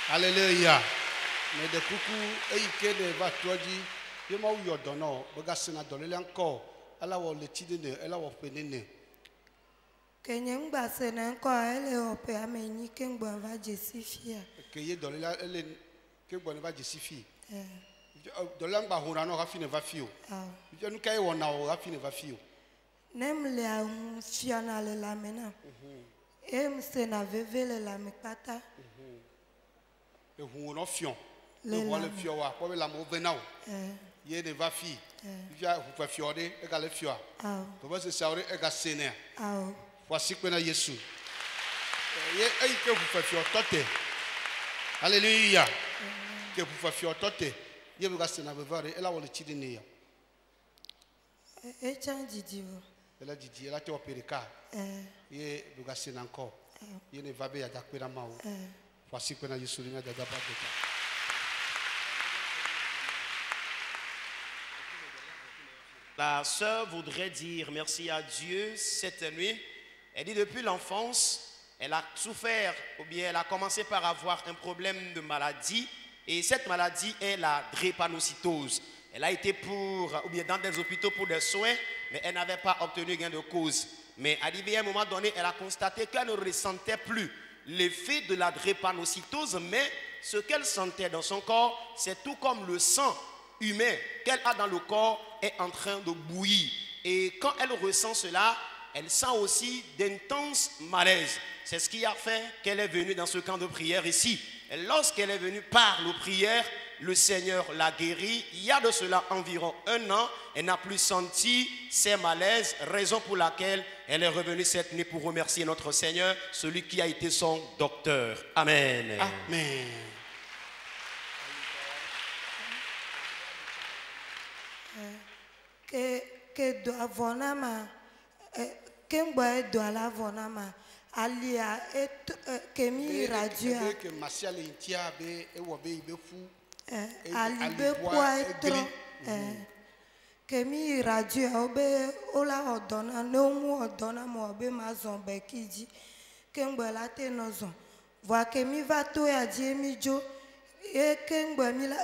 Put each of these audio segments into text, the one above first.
Alléluia. Mais de coucou, et il y a va toi dit, je m'en vais donner, regarde na donner encore, alors on le tire de, alors on peut donner. Kenyang basa na encore elle ope ameni kengbo va justifia. Que y donner là, elle kengbo va justifier. Dans l'angle bahura no rafine va fio. Je nous caille on a rafine va fio. Nem le a fiona le la mena. Em se na vevele la mekata. Le huno fion. Le roi le fio wa, pour la mauvaise nao. Il ne va fi. Il y a vous faire fiorder et gale fio. Pour se saure et gale sénère. Voici que na Jésus. Et que vous faire fior tote. Alléluia. Que vous faire fior tote. Il vous gasse na bevare et là on le tire ne. Et tiens Didi. Elle a dit elle a été opérée car. Et vous gasse encore. Il ne va pas y a d'accueillir ma ou. Voici que na Jésus ne da pas de temps. La sœur voudrait dire merci à Dieu cette nuit. Elle dit depuis l'enfance, elle a souffert ou bien elle a commencé par avoir un problème de maladie. Et cette maladie est la drépanocytose. Elle a été ou bien dans des hôpitaux pour des soins, mais elle n'avait pas obtenu gain de cause. Mais arrivé à un moment donné, elle a constaté qu'elle ne ressentait plus l'effet de la drépanocytose, mais ce qu'elle sentait dans son corps, c'est tout comme le sang humain qu'elle a dans le corps est en train de bouillir. Et quand elle ressent cela, elle sent aussi d'intenses malaises. C'est ce qui a fait qu'elle est venue dans ce camp de prière ici. Et lorsqu'elle est venue par la prière, le Seigneur l'a guérie. Il y a de cela environ 1 an, elle n'a plus senti ces malaises, raison pour laquelle elle est revenue cette nuit pour remercier notre Seigneur, celui qui a été son docteur. Amen. Amen. Que doit vonama kengba doit la vonama alia et kemi radio que Martial intia be e wo be ibe fu ali be kwa etro kemi radio obe ola odona no mu odona mo be mazon be kiji kengba la te nozon voa kemi va to ya di mi jo e kengba mi la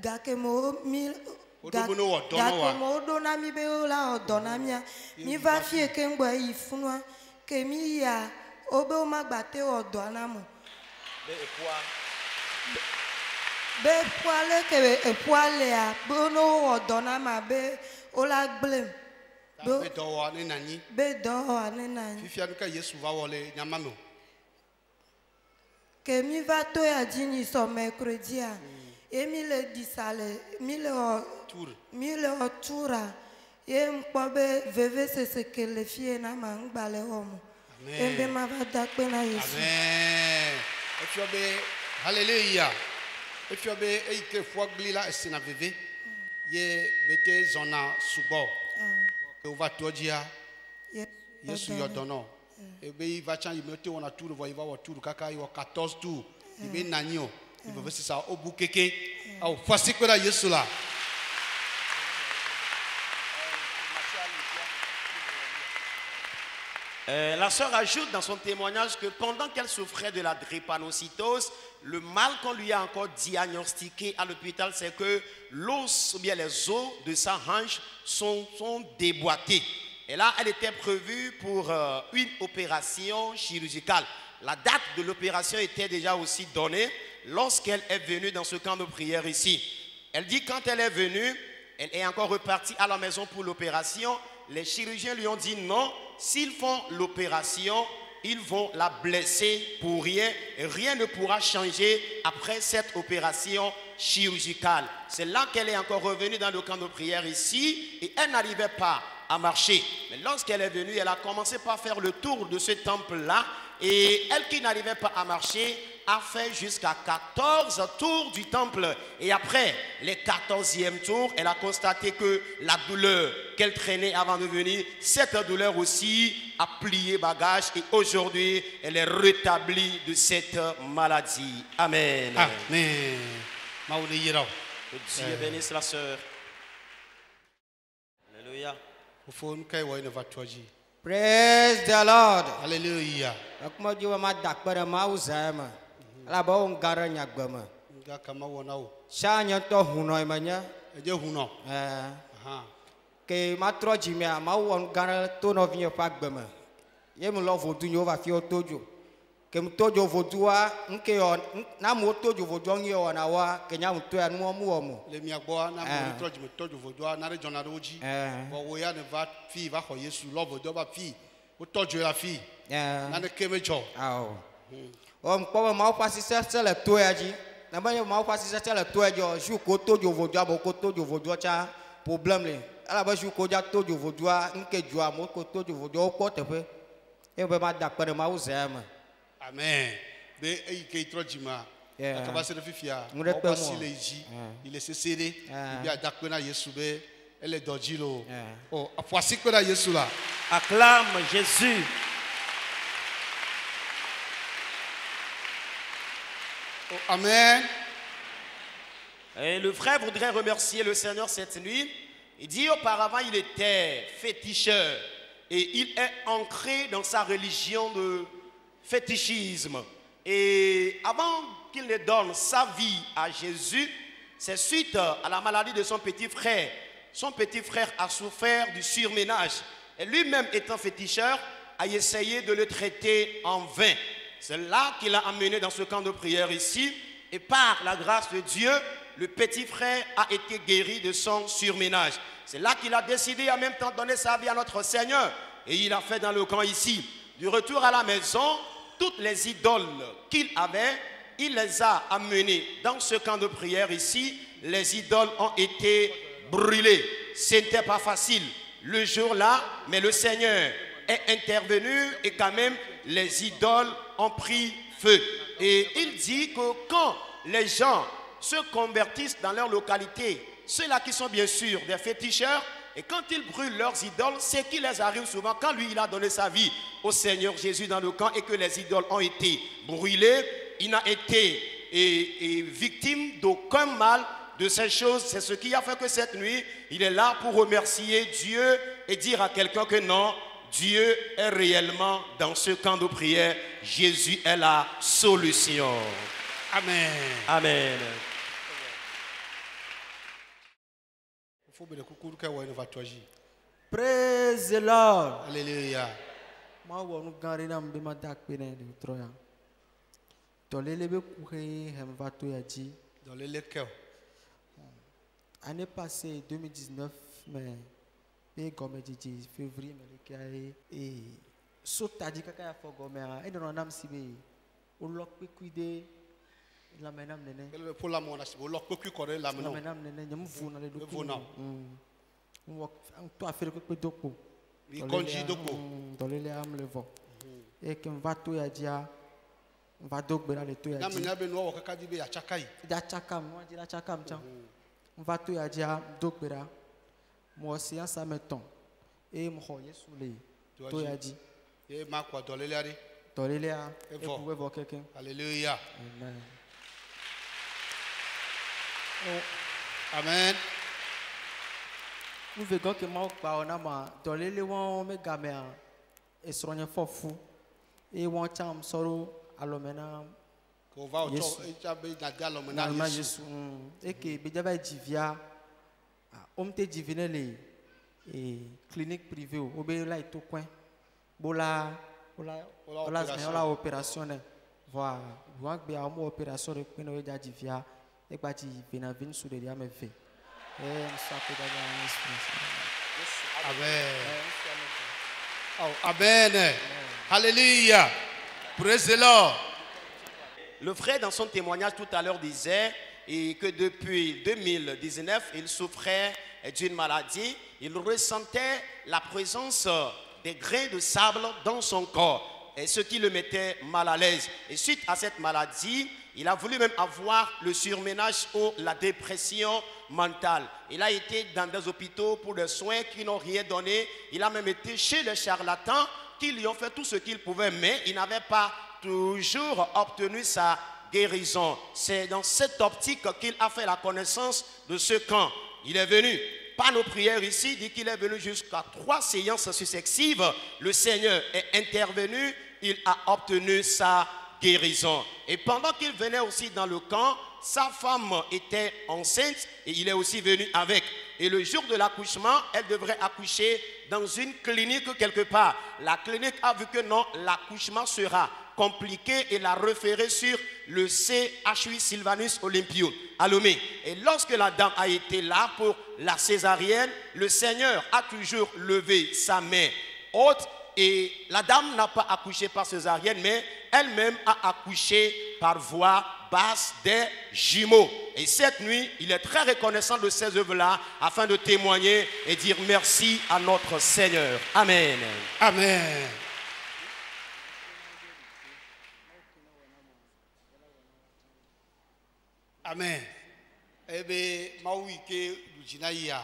ga kemo mi Gakomodo na mi be ola odona mia mi va fie kengbo ifunwa kemi ya obe o magbate odona mo be poale ke poale a bono odona ma be ola gblem be do wa ni nani fifia ka Yesu va wole nyamamo kemi va to ya dini so mercredi a emi le disale mi le otura ye mpobe veve se que le fie na mangbale homo embe ma va dakpe na Yesu amen efiobe hallelujah efiobe eike fogli la esina veve ye bete zona subo que va todia Yesu yodono ebe va chan yimete wona tour vo iva wo tour kaka yo 14 tour ibe nanyo ibe ça au bukeke au voici que la Yesu là. La sœur ajoute dans son témoignage que pendant qu'elle souffrait de la drépanocytose, le mal qu'on lui a encore diagnostiqué à l'hôpital, c'est que l'os ou bien les os de sa hanche sont déboîtés. Et là, elle était prévue pour une opération chirurgicale. La date de l'opération était déjà aussi donnée, lorsqu'elle est venue dans ce camp de prière ici. Elle dit quand elle est venue, elle est encore repartie à la maison pour l'opération. Les chirurgiens lui ont dit non, s'ils font l'opération, ils vont la blesser pour rien et rien ne pourra changer après cette opération chirurgicale. C'est là qu'elle est encore revenue dans le camp de prière ici et elle n'arrivait pas à marcher. Mais lorsqu'elle est venue, elle a commencé par faire le tour de ce temple-là et elle qui n'arrivait pas à marcher a fait jusqu'à 14 tours du temple. Et après les 14e tours, elle a constaté que la douleur qu'elle traînait avant de venir, cette douleur aussi a plié bagage et aujourd'hui, elle est rétablie de cette maladie. Amen. Amen. Que Dieu bénisse la sœur. Alléluia. Praise the Lord. Hallelujah. Ke matro jimia ma won gara to no vinyo pa gbeme ye mu lo vodu yo va fi otojo ke mu tojo vodua nke yo na mu tojo vodu on yo na wa ke nya mu to ya mu mu le mi agbo na mu tojo me tojo vodua na re jona roji bo wo ya ne va fi va ko Yesu lo vodu ba fi o tojo la fi na ne kemejo o mpo ma o pasi se le to ya ji na ba yo ma o pasi se le to ya jo ju ko tojo vodua bo ko tojo vodua cha problème le ala ba ju ko ja tojo vodua nke ju amo ko tojo vodua o ko tepe e be ma da pere ma o zema amen be e ke trojima akaba se fifia o ba si le ji il est cédé il bi ada pe na Yesu be ele doji lo oh afuasi pe na Yesu la acclame Jésus. Oh, amen. Et le frère voudrait remercier le Seigneur cette nuit. Il dit auparavant il était féticheur et il est ancré dans sa religion de fétichisme. Et avant qu'il ne donne sa vie à Jésus, c'est suite à la maladie de son petit frère. Son petit frère a souffert du surménage. Et lui-même étant féticheur, a essayé de le traiter en vain. C'est là qu'il a amené dans ce camp de prière ici. Et par la grâce de Dieu, le petit frère a été guéri de son surménage. C'est là qu'il a décidé en même temps de donner sa vie à notre Seigneur. Et il a fait dans le camp ici. Du retour à la maison, toutes les idoles qu'il avait, il les a amenées dans ce camp de prière ici. Les idoles ont été brûlées. Ce n'était pas facile le jour-là, mais le Seigneur est intervenu et quand même les idoles ont pris feu. Et il dit que quand les gens se convertissent dans leur localité, ceux-là qui sont bien sûr des féticheurs, et quand ils brûlent leurs idoles, c'est qui les arrive souvent quand lui il a donné sa vie au Seigneur Jésus dans le camp et que les idoles ont été brûlées, il n'a été victime d'aucun mal de ces choses. C'est ce qui a fait que cette nuit, il est là pour remercier Dieu et dire à quelqu'un que non, Dieu est réellement dans ce camp de prière. Jésus est la solution. Amen. Amen. Praise the Lord. Alléluia. Ma wonu gari na mbe ma dakpene de troya. Tolele be kuhe hem vato ya ji. Dans les lecteurs. Année passée 2019 mais comme dit février mais et sota di kaka ya fogome e do nam sibe o lok pe kuide la menam nene pour la mona o lok pe ku ko la menam nene nyam fu na le do fu na wok to affaire ko doko i konji doko do le am le vo e kem va to ya dia va dok be la le to ya dia na menya be no wo kaka di be ya chakai da chakam mo di la chakam chan va to ya dia dok be la moi aussi ça mettons et moi Yesu le to ya di et ma quoi dolele ari dolele a et vous pouvez voir quelqu'un. Alléluia. Amen. Amen. Vous verrez que moi pa on a ma dolele won me gamea et sonya fofu et won cham soro alomena ko va o to e cha be na dia alomena Yesu et que be jaba divia on te diviner et clinique privée au be là tout coin bola opération Voilà. Vous avez une opération de pneu d'adivia et bâti Vénavine sous les diamants faits. Amen. Oh, amen. Alléluia. Praise the Lord. Le frère, dans son témoignage tout à l'heure, disait que depuis 2019, il souffrait d'une maladie. Il ressentait la présence des grains de sable dans son corps, et ce qui le mettait mal à l'aise. Et suite à cette maladie, il a voulu même avoir le surménage ou la dépression mentale. Il a été dans des hôpitaux pour des soins qui n'ont rien donné. Il a même été chez les charlatans qui lui ont fait tout ce qu'ils pouvaient, mais il n'avait pas toujours obtenu sa guérison. C'est dans cette optique qu'il a fait la connaissance de ce camp. Il est venu par nos prières ici, dit qu'il est venu jusqu'à 3 séances successives. Le Seigneur est intervenu, il a obtenu sa guérison. Et pendant qu'il venait aussi dans le camp, sa femme était enceinte et il est aussi venu avec. Et le jour de l'accouchement, elle devrait accoucher dans une clinique quelque part. La clinique a vu que non, l'accouchement sera compliqué et l'a référé sur le CHU Sylvanus Olympium à Lomé. Et lorsque la dame a été là pour la césarienne, le Seigneur a toujours levé sa main haute et la dame n'a pas accouché par césarienne, mais elle-même a accouché par voie basse des jumeaux. Et cette nuit, il est très reconnaissant de ces œuvres-là afin de témoigner et dire merci à notre Seigneur. Amen. Amen. Amen. Ebe mawike dujina ya.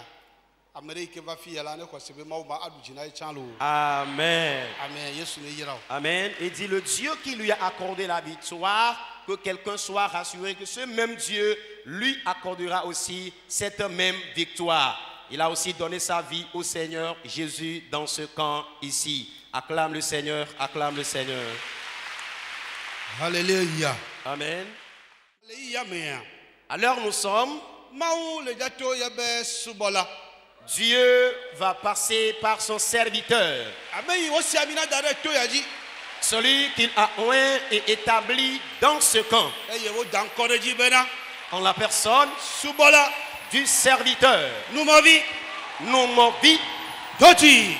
Amerique va fier là ne ko sebe mawba adujina chanlo. Amen. Amen. Yesu ne yira. Amen. Et dit le Dieu qui lui a accordé la victoire, que quelqu'un soit rassuré que ce même Dieu lui accordera aussi cette même victoire. Il a aussi donné sa vie au Seigneur Jésus dans ce camp ici. Acclame le Seigneur, acclame le Seigneur. Alléluia. Amen. Alléluia. Alors nous sommes. Maou le jato yabe subola. Dieu va passer par son serviteur. Amen. Osi amina dare to yaji. Celui qu'il a oint et établi dans ce camp. En la personne du serviteur. Numovi. Doji.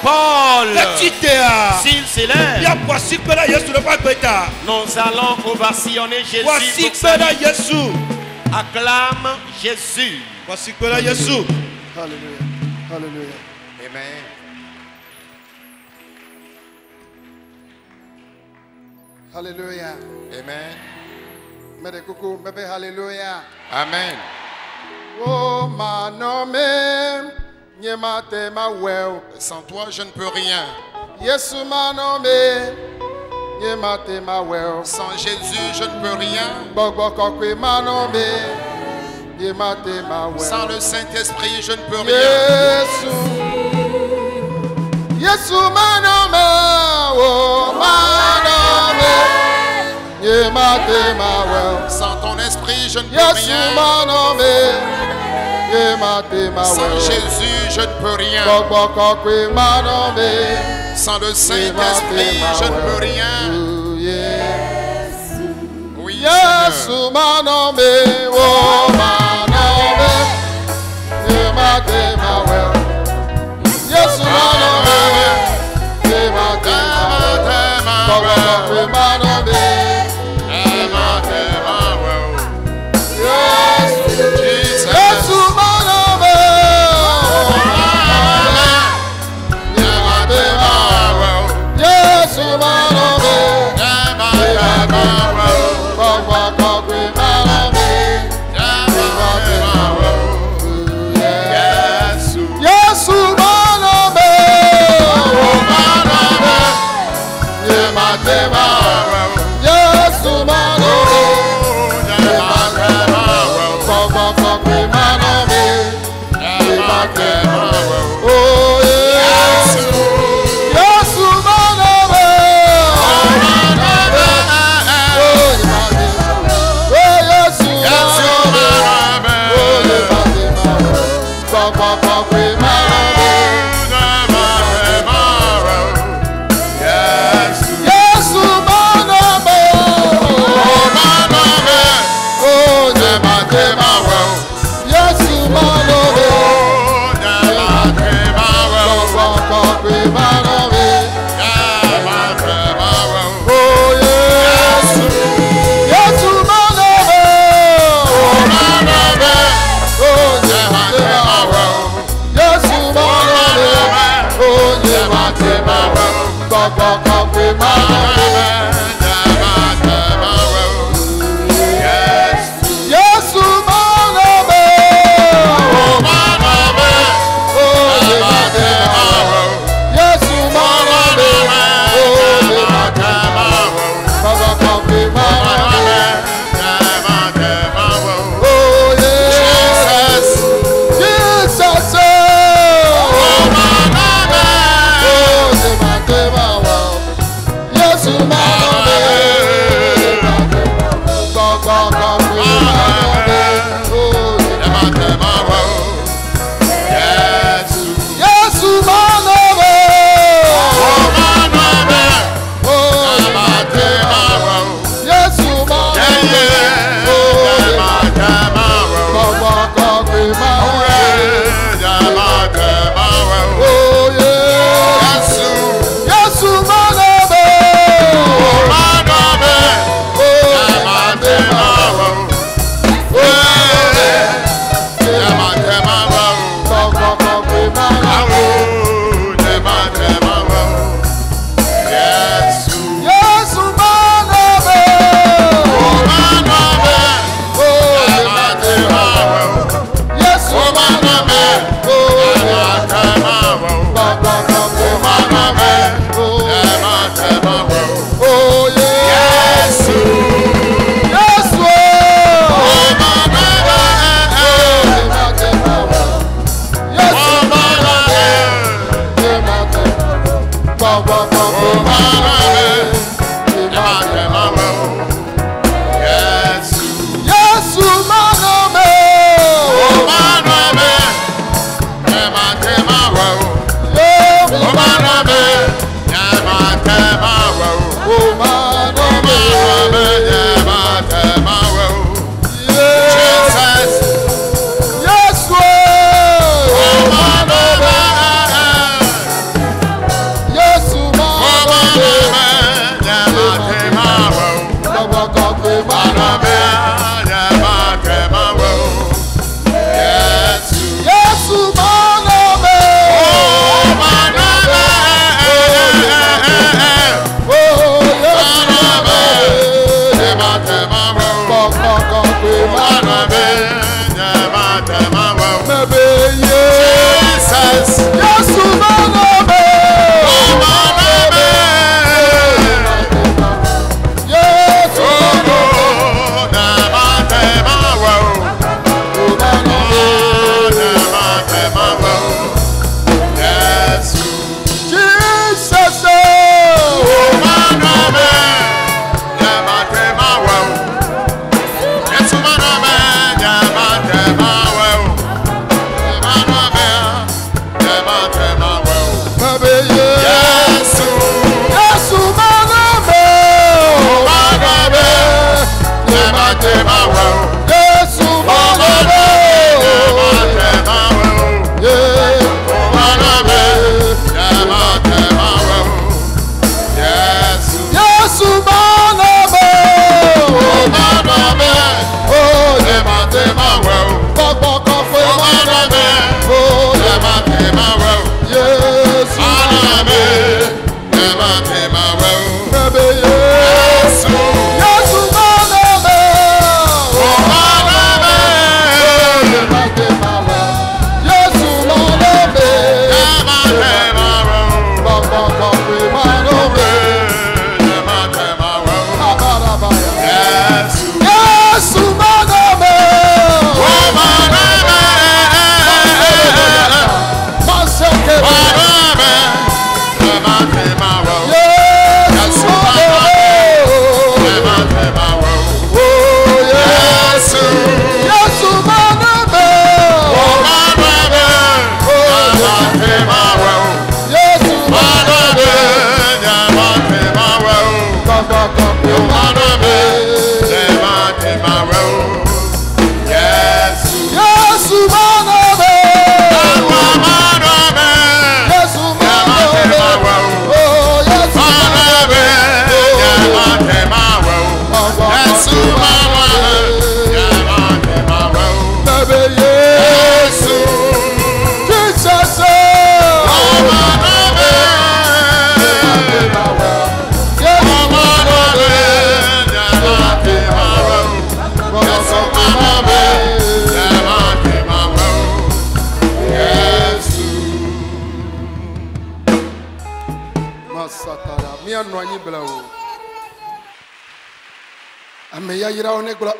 Paul. S'il s'élève. Nous allons ovationner Jésus. Acclame Jésus. Alléluia. Alléluia. Amen. Alléluia. Amen. Mede coucou, bébé, alléluia. Amen. Oh, ma nommé, nyemate ma well. Sans toi, je ne peux rien. Yesu ma nommé, nyemate ma well. Sans Jésus, je ne peux rien. Bogbo kokwe ma nommé, nyemate ma well. Sans le Saint-Esprit, je ne peux rien. Yesu ma nommé, oh ma nommé, nyemate ma well. Sans ton esprit, je ne peux Yesu rien. ma nommé, nyemate ma well. Sans Jésus, je ne peux rien. Bogbo kokwe ma nommé. Sans le Saint-Esprit, je ne peux rien. Oui, Yesu Seigneur. ma nommé, oh ma nommé, nyemate ma well. Yesu ma nommé, nyemate ma well. Bogbo kokwe ma nommé. Yesu ma nommé, Yesu ma nommé, Bogbo kokwe ma nommé. Yesu ma nommé, oh ma nommé, nyemate ma well.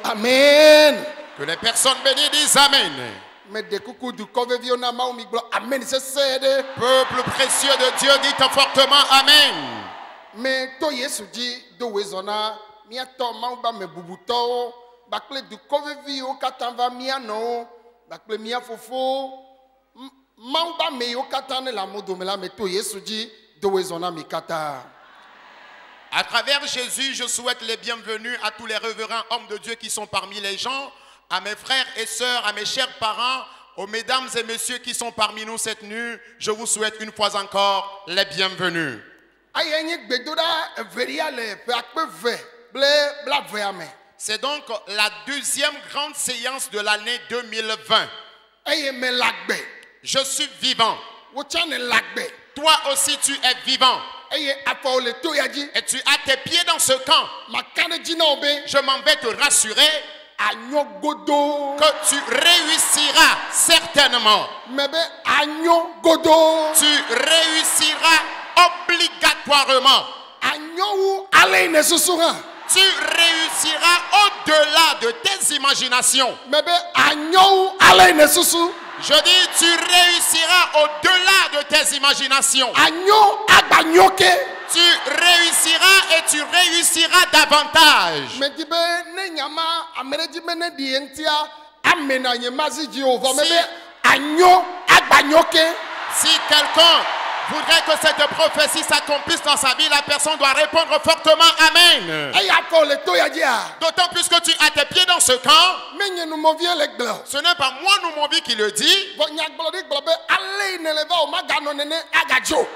Amen. Que les personnes bénies disent Amen. Peuple précieux de Dieu, dites fortement Amen. Mais to Yesu dit do wezona mia to mauba me bubuto bakle du kovevi o katava mia no bakle mia fofo mauba me yo katane la modo me la me to Yesu dit do wezona mi kata. À travers Jésus, je souhaite les bienvenus à tous les révérends hommes de Dieu qui sont parmi les gens, à mes frères et sœurs, à mes chers parents, aux mesdames et messieurs qui sont parmi nous cette nuit. Je vous souhaite une fois encore les bienvenus. C'est donc la deuxième grande séance de l'année 2020. Je suis vivant. Toi aussi tu es vivant. Et tu as tes pieds dans ce camp. Je m'en vais te rassurer que tu réussiras certainement. Tu réussiras obligatoirement. Tu réussiras au-delà de tes imaginations. Je dis, tu réussiras au-delà de tes imaginations. Tu réussiras et tu réussiras davantage. Si quelqu'un voudrait que cette prophétie s'accomplisse dans sa vie, la personne doit répondre fortement Amen. D'autant plus que tu as tes pieds dans ce camp. Ce n'est pas moi, Noumovi, qui le dit.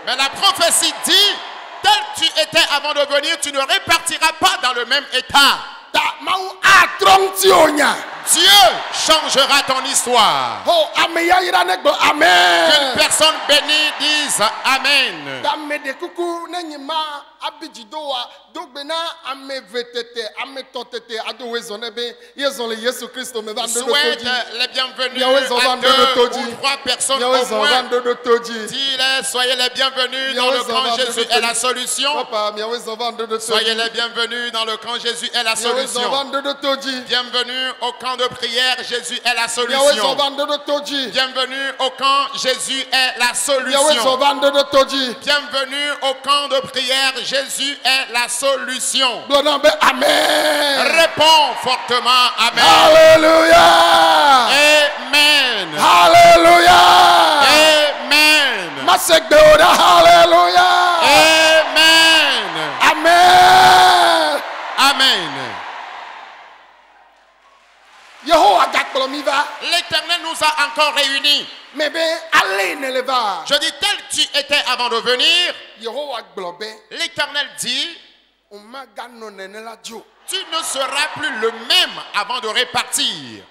Mais la prophétie dit tel tu étais avant de venir, tu ne repartiras pas dans le même état. Dieu changera ton histoire. Oh, amen. Qu'une personne bénie dise Amen. Souhaite les bienvenus à 2 ou 3 personnes au moins. Dis-les, soyez les bienvenus dans le camp Jésus est la solution. Soyez les bienvenus dans le camp Jésus est la solution. Bienvenue au camp de prière, Jésus est la solution. Bienvenue au camp, Jésus est la solution. Bienvenue au camp de prière, Jésus est la solution. Amen. Réponds fortement, Amen. Alléluia. Amen. Alléluia. Amen. Alléluia. Amen. Amen. Amen. L'Éternel nous a encore réunis. Je dis, tel tu étais avant de venir, l'Éternel dit, tu ne seras plus le même avant de repartir.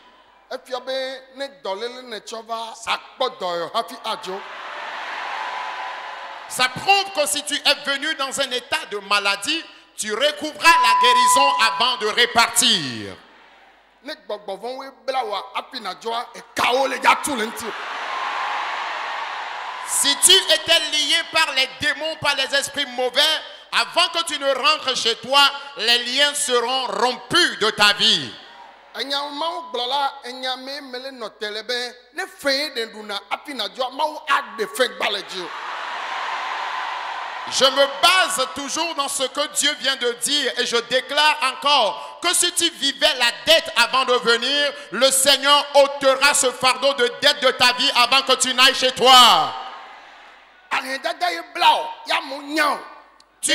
Ça prouve que si tu es venu dans un état de maladie, tu recouvras la guérison avant de repartir. Si tu étais lié par les démons, par les esprits mauvais, avant que tu ne rentres chez toi, les liens seront rompus de ta vie. Je me base toujours dans ce que Dieu vient de dire et je déclare encore que si tu vivais la dette avant de venir, le Seigneur ôtera ce fardeau de dette de ta vie avant que tu n'ailles chez toi. Tu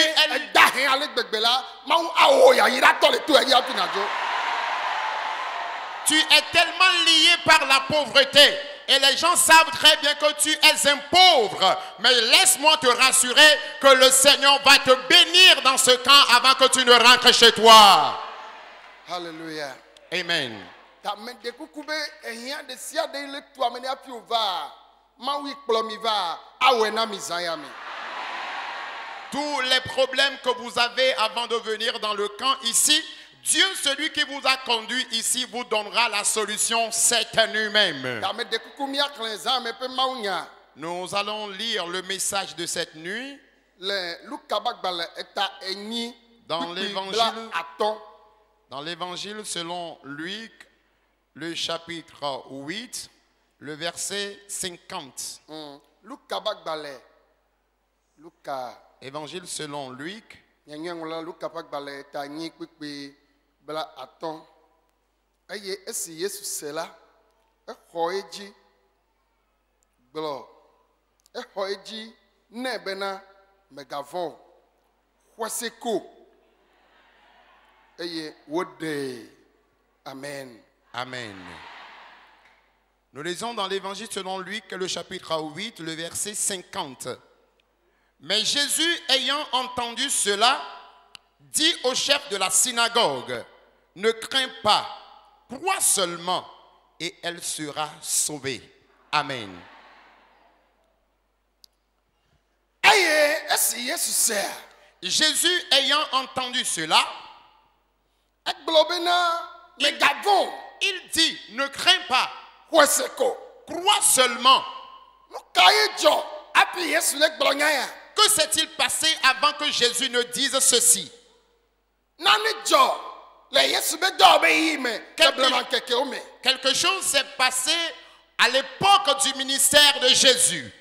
es tellement lié par la pauvreté. Et les gens savent très bien que tu es un pauvre. Mais laisse-moi te rassurer que le Seigneur va te bénir dans ce camp avant que tu ne rentres chez toi. Alléluia. Amen. Tous les problèmes que vous avez avant de venir dans le camp ici, Dieu, celui qui vous a conduit ici, vous donnera la solution cette nuit même. Nous allons lire le message de cette nuit dans l'évangile selon Luc, le chapitre 8, le verset 50. Évangile selon Luc. Bla aton eye esi Yesu sela exɔ edzi gblɔ exɔ edzi ne bena megavɔ xɔseko eye wode. Amen. Amen. Nous lisons dans l'évangile selon Luc le chapitre 8 le verset 50. Mais Jésus ayant entendu cela dit au chef de la synagogue: ne crains pas, crois seulement et elle sera sauvée. Amen. Jésus ayant entendu cela, il dit: ne crains pas, crois seulement. Que s'est-il passé avant que Jésus ne dise ceci? Quelque chose s'est passé à l'époque du ministère de Jésus.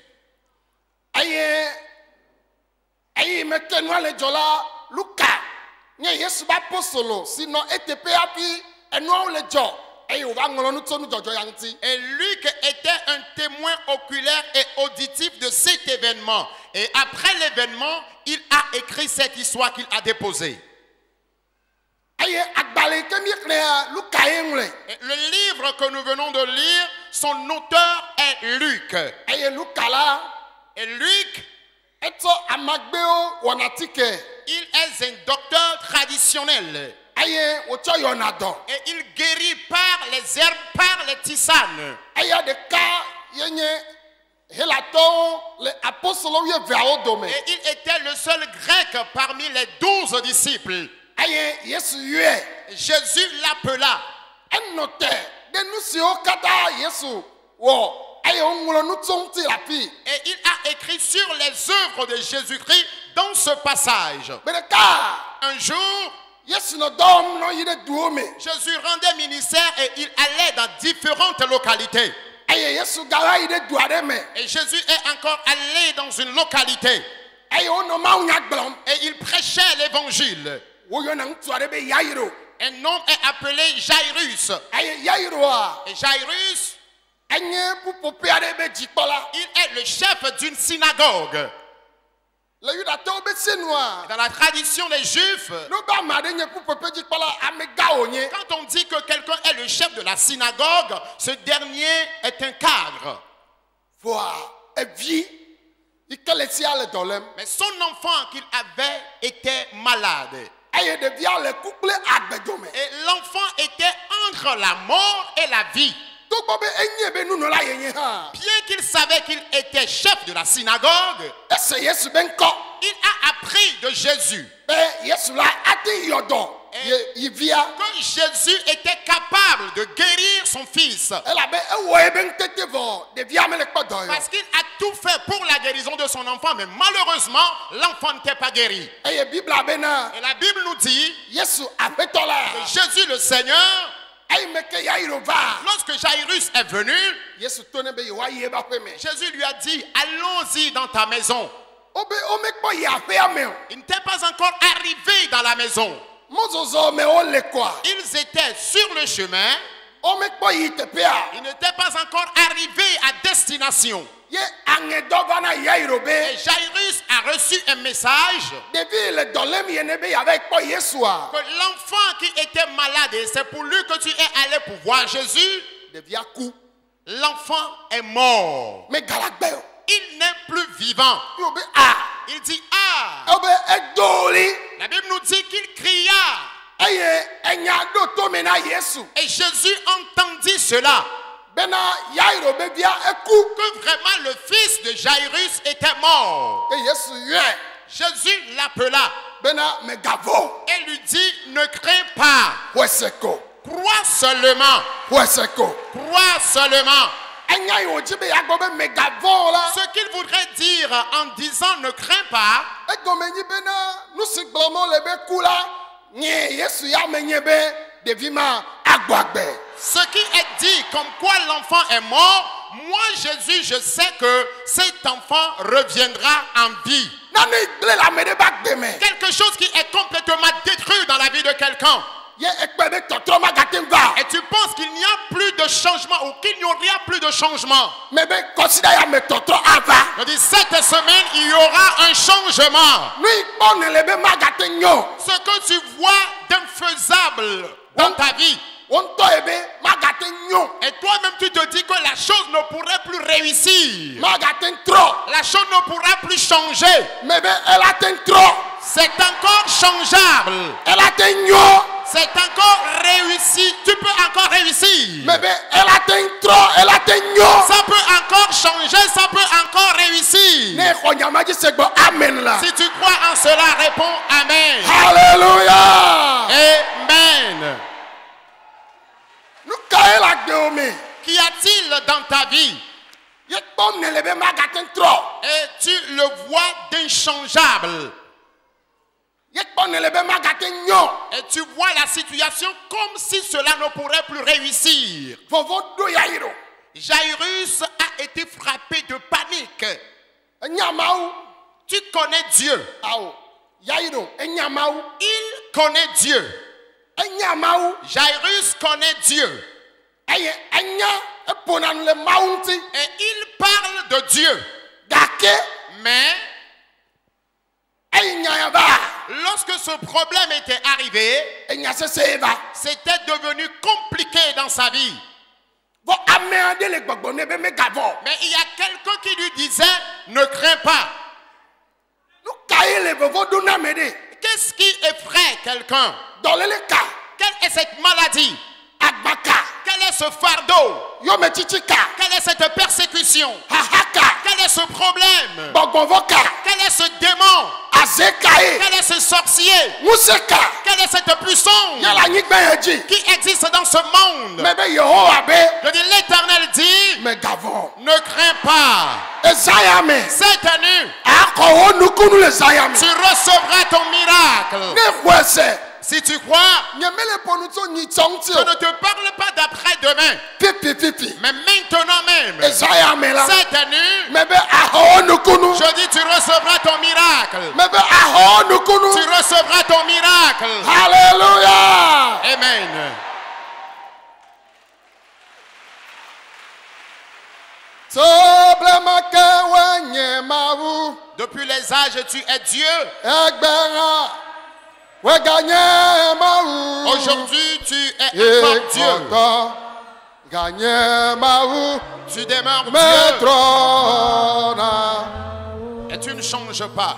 Et Luc était un témoin oculaire et auditif de cet événement. Et après l'événement, il a écrit cette histoire qu'il a déposée. Le livre que nous venons de lire, son auteur est Luc. Et Luc Il est un docteur traditionnel. Et il guérit par les herbes, par les tisanes. Et il était le seul grec parmi les 12 disciples. Jésus l'appela. Et il a écrit sur les œuvres de Jésus-Christ dans ce passage. Un jour, Jésus rendait ministère et il allait dans différentes localités. Et Jésus est encore allé dans une localité. Et il prêchait l'évangile. Un homme est appelé Jairus. Et Jairus, il est le chef d'une synagogue. Dans la tradition des Juifs, quand on dit que quelqu'un est le chef de la synagogue, ce dernier est un cadre. Mais son enfant qu'il avait était malade. Et l'enfant était entre la mort et la vie. Bien qu'il savait qu'il était chef de la synagogue, il a appris de Jésus que Jésus était capable de guérir son fils. Parce qu'il a tout fait pour la guérison de son enfant, mais malheureusement, l'enfant n'était pas guéri. Et la Bible nous dit que Jésus le Seigneur, lorsque Jairus est venu, Jésus lui a dit, allons-y dans ta maison. Il n'était pas encore arrivé dans la maison. Ils étaient sur le chemin. Ils n'étaient pas encore arrivés à destination. Et Jairus a reçu un message que l'enfant qui était malade, et c'est pour lui que tu es allé pour voir Jésus, l'enfant est mort. Il n'est plus vivant. Il dit ah. La Bible nous dit qu'il cria. Et Jésus entendit cela. Que vraiment le fils de Jairus était mort. Jésus l'appela et lui dit, ne crains pas. Crois seulement. Crois seulement. Ce qu'il voudrait dire en disant ne crains pas, ce qui est dit comme quoi l'enfant est mort, moi Jésus, je sais que cet enfant reviendra en vie. Quelque chose qui est complètement détruit dans la vie de quelqu'un. Et tu penses qu'il n'y a plus de changement ou qu'il n'y aura plus de changement. Je dis cette semaine il y aura un changement. Ce que tu vois d'infaisable dans ta vie. Et toi-même tu te dis que la chose ne pourrait plus réussir. La chose ne pourra plus changer. C'est encore changeable. C'est encore réussi. Tu peux encore réussir. Ça peut encore changer. Ça peut encore réussir. Si tu crois en cela, réponds Amen. Alléluia. Amen. Qu'y a-t-il dans ta vie? Et tu le vois d'inchangeable. Et tu vois la situation comme si cela ne pourrait plus réussir. Jairus a été frappé de panique. Tu connais Dieu. Il connaît Dieu. Jairus connaît Dieu. Et il parle de Dieu. Mais lorsque ce problème était arrivé, c'était devenu compliqué dans sa vie. Mais il y a quelqu'un qui lui disait, ne crains pas. Qu'est-ce qui effraie quelqu'un? Quelle est cette maladie? Quel est ce fardeau? Quelle est cette persécution? Quel est ce problème? Quel est ce démon? Quel est ce sorcier? Quelle est cette puissance qui existe dans ce monde? Je dis, l'Éternel dit, ne crains pas. Cette nuit, tu recevras ton miracle. Si tu crois, je ne te parle pas d'après-demain, mais maintenant même, cette nuit, je dis, tu recevras ton miracle. Tu recevras ton miracle. Alléluia. Amen. Depuis les âges, tu es Dieu. Aujourd'hui, tu es encore Dieu. Tu demeures Dieu. Et tu ne changes pas.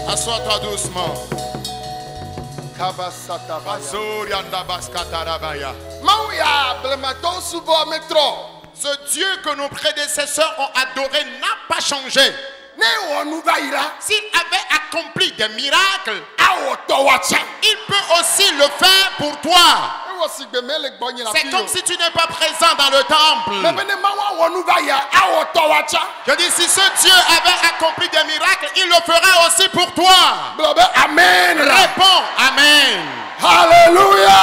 Assois-toi doucement. Ce Dieu que nos prédécesseurs ont adoré n'a pas changé. S'il avait accompli des miracles, il peut aussi le faire pour toi. C'est comme si tu n'es pas présent dans le temple. Je dis, si ce Dieu avait accompli des miracles, il le fera aussi pour toi. Amen. Réponds, Amen. Alléluia.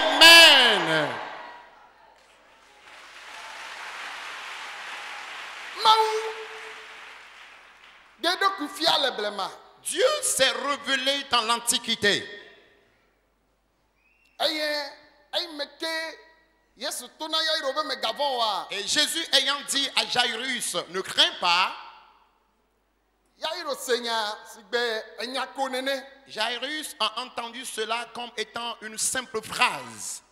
Amen. Dieu s'est révélé dans l'Antiquité. Et Jésus ayant dit à Jairus, ne crains pas. Jairus a entendu cela comme étant une simple phrase.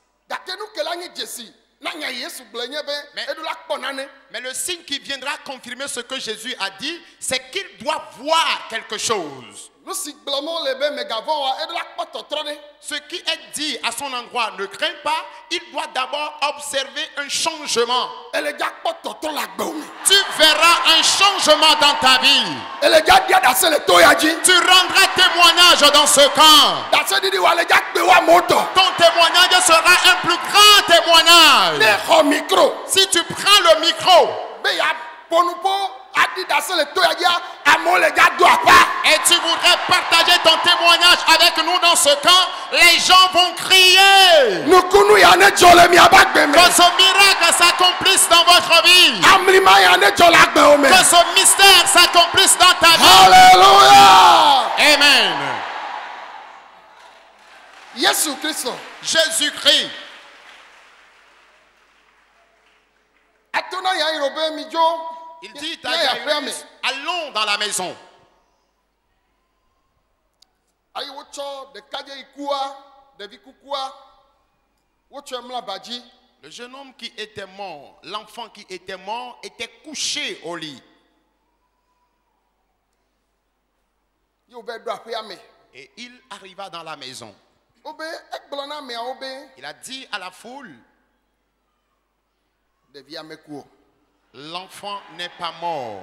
Mais le signe qui viendra confirmer ce que Jésus a dit, c'est qu'il doit voir quelque chose. Ce qui est dit à son endroit, ne crains pas, il doit d'abord observer un changement. Tu verras un changement dans ta vie. Tu rendras témoignage dans ce camp. Ton témoignage sera un plus grand témoignage. Si tu prends le micro et tu voudrais partager ton témoignage avec nous dans ce camp, les gens vont crier que ce miracle s'accomplisse dans votre vie, que ce mystère s'accomplisse dans ta vie. Alléluia. Amen. Jésus-Christ. Il dit à Jairus, allons dans la maison. Le jeune homme qui était mort, l'enfant qui était mort, était couché au lit. Et il arriva dans la maison. Il a dit à la foule, l'enfant n'est pas mort.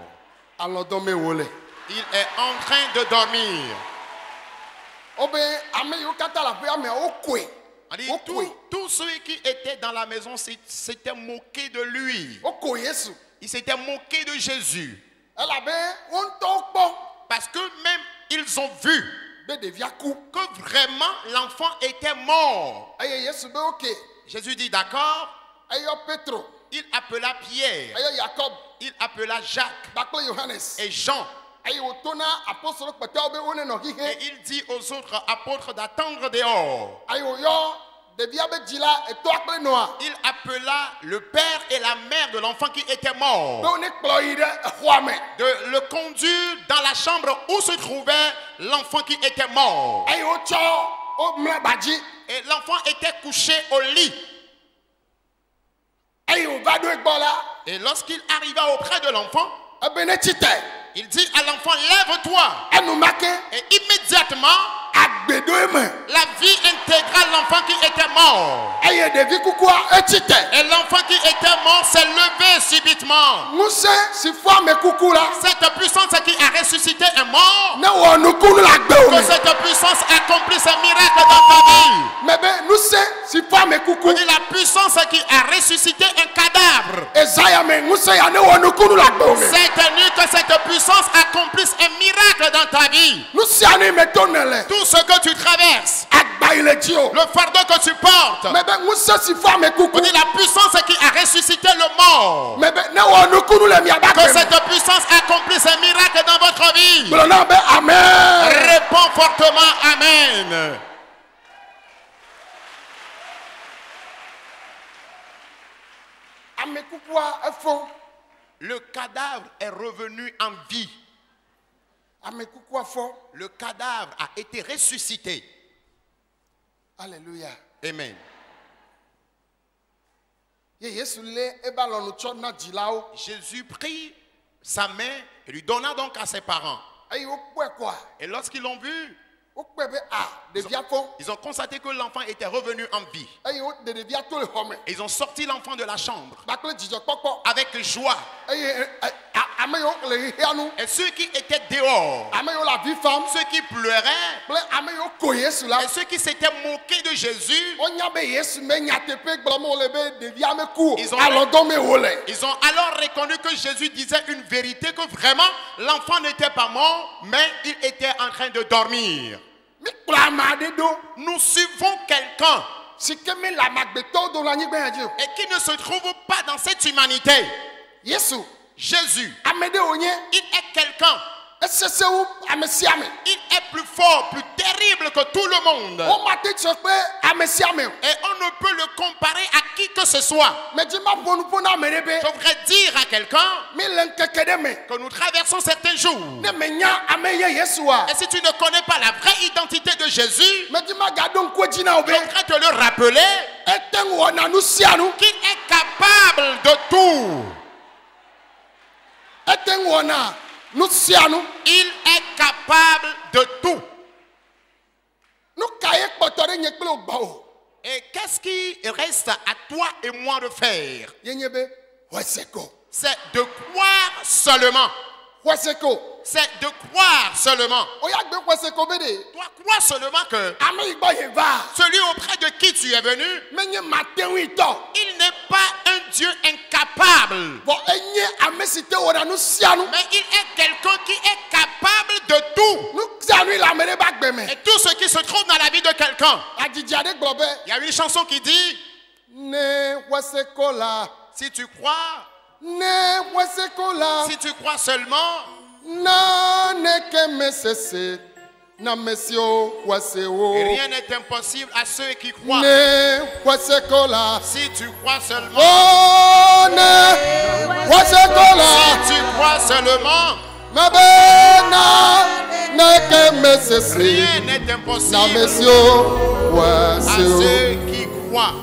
Il est en train de dormir. Tous ceux qui étaient dans la maison s'étaient moqués de lui. Ils s'étaient moqués de Jésus. Parce que même ils ont vu que vraiment l'enfant était mort. Jésus dit d'accord. Il appela Pierre. Il appela Jacques et Jean. Et il dit aux autres apôtres d'attendre dehors. Il appela le père et la mère de l'enfant qui était mort, de le conduire dans la chambre où se trouvait l'enfant qui était mort. Et l'enfant était couché au lit. Et lorsqu'il arriva auprès de l'enfant, il dit à l'enfant, lève-toi. Et immédiatement, la vie intégra l'enfant qui était mort. Et l'enfant qui était mort s'est levé subitement. Cette puissance qui a ressuscité un mort, que cette puissance accomplisse un miracle dans ta vie. Et la puissance qui a ressuscité un cadavre, cette nuit que cette puissance puissance accomplisse un miracle dans ta vie. Nous sommes mettons-le. Tout ce que tu traverses, le fardeau que tu portes, Mais ben nous sommes femmes et coucou. on dit la puissance qui a ressuscité le mort. Mais ben nous nous les miabak. Que cette puissance accomplisse un miracle dans votre vie. Amen. Réponds fortement Amen. Le cadavre est revenu en vie. Le cadavre a été ressuscité. Alléluia. Amen. Jésus prit sa main et lui donna donc à ses parents. Et lorsqu'ils l'ont vu, ils ont constaté que l'enfant était revenu en vie. Et ils ont sorti l'enfant de la chambre avec joie. Et ceux qui étaient dehors, ceux qui pleuraient, et ceux qui s'étaient moqués de Jésus, ils ont alors reconnu que Jésus disait une vérité, que vraiment l'enfant n'était pas mort, mais il était en train de dormir. Nous suivons quelqu'un et qui ne se trouve pas dans cette humanité. Jésus, il est quelqu'un. Il est plus fort, plus terrible que tout le monde. Et on ne peut le comparer à qui que ce soit. Je voudrais dire à quelqu'un que nous traversons certains jours. Et si tu ne connais pas la vraie identité de Jésus, je voudrais te le rappeler qu'il est capable de tout. Il est capable de tout. Et qu'est-ce qui reste à toi et moi de faire? C'est de croire seulement. C'est de croire seulement. Toi, crois seulement que celui auprès de qui tu es venu, il n'est pas un Dieu incapable. Mais il est quelqu'un qui est capable de tout. Et tout ce qui se trouve dans la vie de quelqu'un. Il y a une chanson qui dit: si tu crois, si tu crois seulement, rien n'est impossible à ceux qui croient. Si tu crois seulement, si tu crois seulement, rien n'est impossible à ceux qui croient.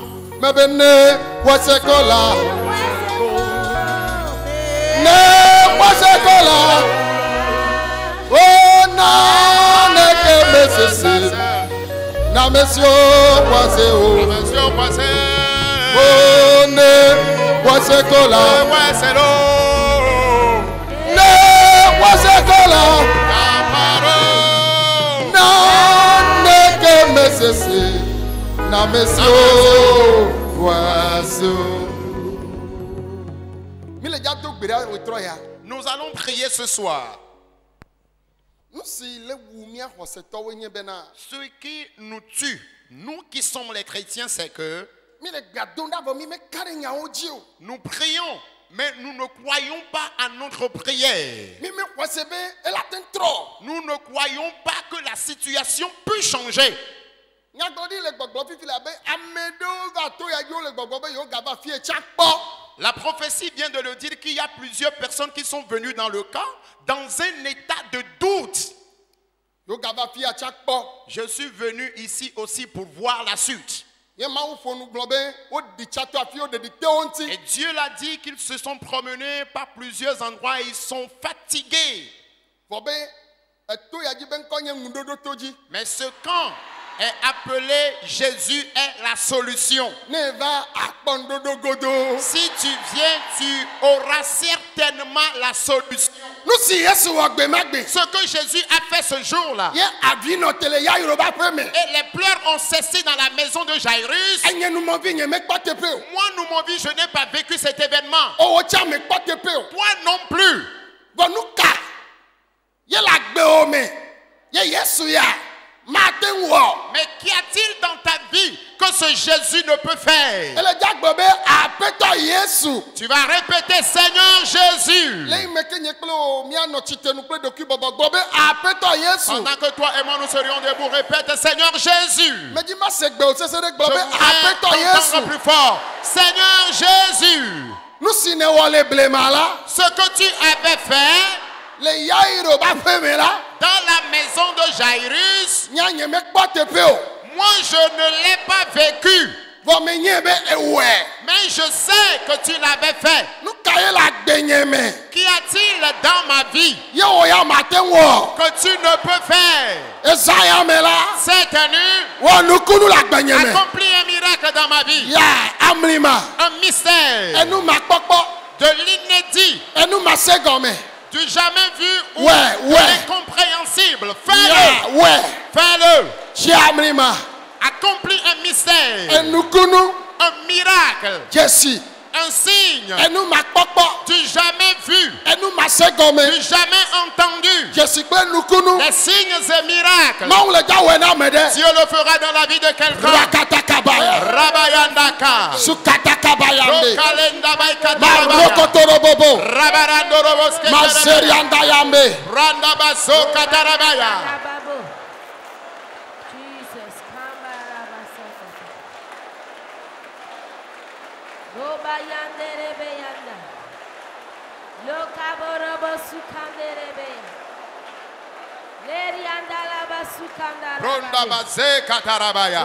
Nous allons prier ce soir. Ce qui nous tue, nous qui sommes les chrétiens, c'est que nous prions, mais nous ne croyons pas à notre prière. Nous ne croyons pas que la situation peut changer. La prophétie vient de le dire qu'il y a plusieurs personnes qui sont venues dans le camp dans un état de doute. Je suis venu ici aussi pour voir la suite. Et Dieu l'a dit qu'ils se sont promenés par plusieurs endroits et ils sont fatigués. Mais ce camp est appelé Jésus est la solution. Si tu viens, tu auras certainement la solution. Ce que Jésus a fait ce jour-là, et les pleurs ont cessé dans la maison de Jairus. Moi, nous m'en vie, je n'ai pas vécu cet événement. Toi non plus. Ye la gbe ome. Ye Yesu ya. Matin wo. Mais qu'y a-t-il dans ta vie que ce Jésus ne peut faire? Ele jagbobe apeto Yesu. Tu vas répéter, Seigneur Jésus. Le meke nyeklo mi ano chitenu ple doku bobo gbobe apeto Yesu. Pendant que toi et moi nous serions debout, répète, Seigneur Jésus. Me di ma segbe o sesere Je gbobe apeto voudrais Yesu. entendre plus fort. Seigneur Jésus. Nous si ne wole blema la. Ce que tu avais fait Le yairo ba feme la. dans la maison de Jairus, Nya nyeme kpote pe o. moi je ne l'ai pas vécu. Vo me nyebe ewe. Mais je sais que tu l'avais fait. Nu kaye la gbe nyeme. Qu'y a-t-il dans ma vie Ye o ya matin wo. que tu ne peux faire? Ezaya me la. Cette nuit, Wo nukunu la gbe nyeme. accomplis un miracle dans ma vie. Ya amlima. Un mystère Enu ma kpokpo. de l'inédit, Enu ma segome. du jamais vu ou Ouais, de ouais. l'incompréhensible. Fais-le, Ya we. fais-le. Chi amlima. Accomplis un mystère, Enukunu. un miracle, Jesi. un signe Enu ma kpokpo. du jamais vu, Enu ma segome. du jamais entendu. Jesi pe nukunu. Les signes et miracles, Ma le ja we na me de. Dieu le fera dans la vie de quelqu'un. Rakata kabaya. Rabayandaka. Sukata kabayande. Rokalenda Ma baikatarabaya. rokotoro bobo. Rabarandoroboske Ma terabaya. serianda yambe. Randabaso katarabaya. Rababo. Jesus, Kambarabasakata. Gobayanderebeyanda. Lokaborobosukanderebeya. Leriandalabasukandalabaya. Rondabase katarabaya.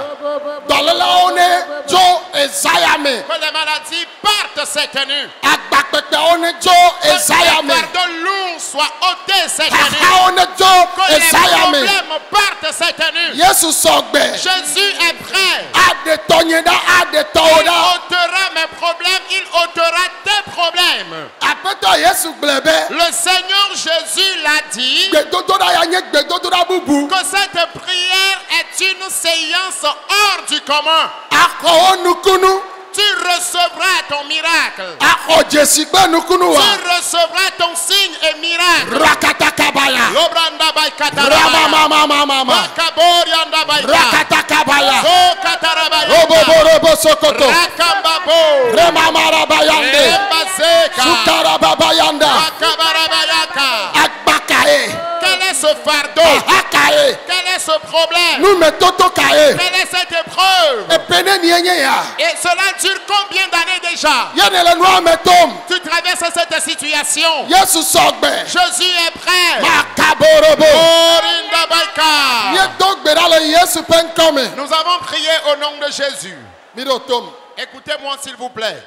Dalela one jo ezayame. Que les maladies partent cette nuit. Agbapete one jo Que les ezayame. fardeaux lourds soient ôtés cette nuit. Aha one jo Que les ezayame. problèmes partent cette nuit. Yesu sogbe. Jésus est prêt. Ade tonyeda ade Il toda. ôtera mes problèmes, il ôtera tes problèmes. Apeto Yesu glebe. Le Seigneur Jésus l'a dit Gbedododa ya nye gbedododa bubu. que cette prière est une séance hors du commun. Ako onukunu. Tu recevras ton miracle. Ako Jesi pe nukunu wa. Tu recevras ton signe et miracle. Rakata kabaya. Lobranda bai katarabaya. Ramamamamama. Bakaborianda bai ka. Rakata kabaya. So katarabaya. Robo robo sokoto. Rakambabo. Remamarabayande. Embazeka. Sukarababayanda. Bakabarabayaka. Agbakae. Quel est ce fardeau? Akae. Quel est ce problème? Nous mettons kae. Quelle est cette épreuve? Et pene nienye ya. Et cela dure combien d'années déjà? Yene le noir metom. Tu traverses cette situation. Yesu sogbe. Jésus est prêt. Makaborobo. Orinda Baika. Yeto gbera le Yesu penkome. Nous avons prié au nom de Jésus. Mirotom. Écoutez-moi s'il vous plaît.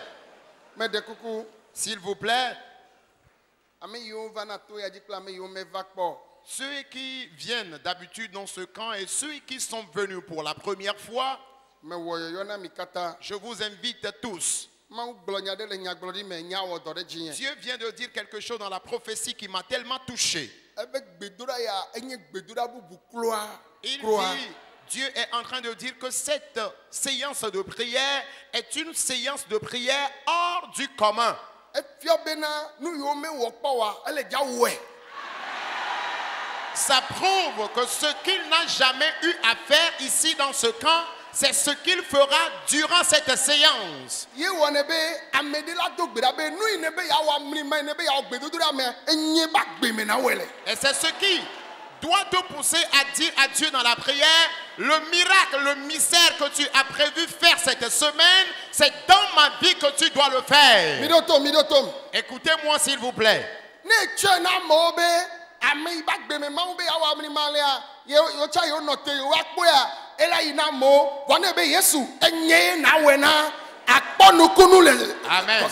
Me de kuku. S'il vous plaît. Ame yo vana to ya dikla me yo me vakpo. Ceux qui viennent d'habitude dans ce camp et ceux qui sont venus pour la première fois, Me woyo yona mikata. je vous invite tous. Ma uglonya de le nyaglodi me nyawo dore jinye. Dieu vient de dire quelque chose dans la prophétie qui m'a tellement touché. Ebe gbedura ya enye gbedura bubu kloa. Il Kloa. dit, Dieu est en train de dire que cette séance de prière est une séance de prière hors du commun. Efio bena nu yo me wokpo wa ele ja we. Ça prouve que ce qu'il n'a jamais eu à faire ici dans ce camp, c'est ce qu'il fera durant cette séance. Ye wone be amedela to gbeda be nu ine be ya wa mrima ine be ya gbedudura me enye ba gbe me na wele. Et c'est ce qui doit te pousser à dire à Dieu dans la prière, le miracle, le mystère que tu as prévu faire cette semaine, c'est dans ma vie que tu dois le faire. Midotom. Écoutez-moi s'il vous plaît. Ne chena mo be ame ba gbe me ma be ya wa mrima le a yo cha yo note yo akpo ya ela ina mo wone be Yesu enye na we na akponukunu le. Amen.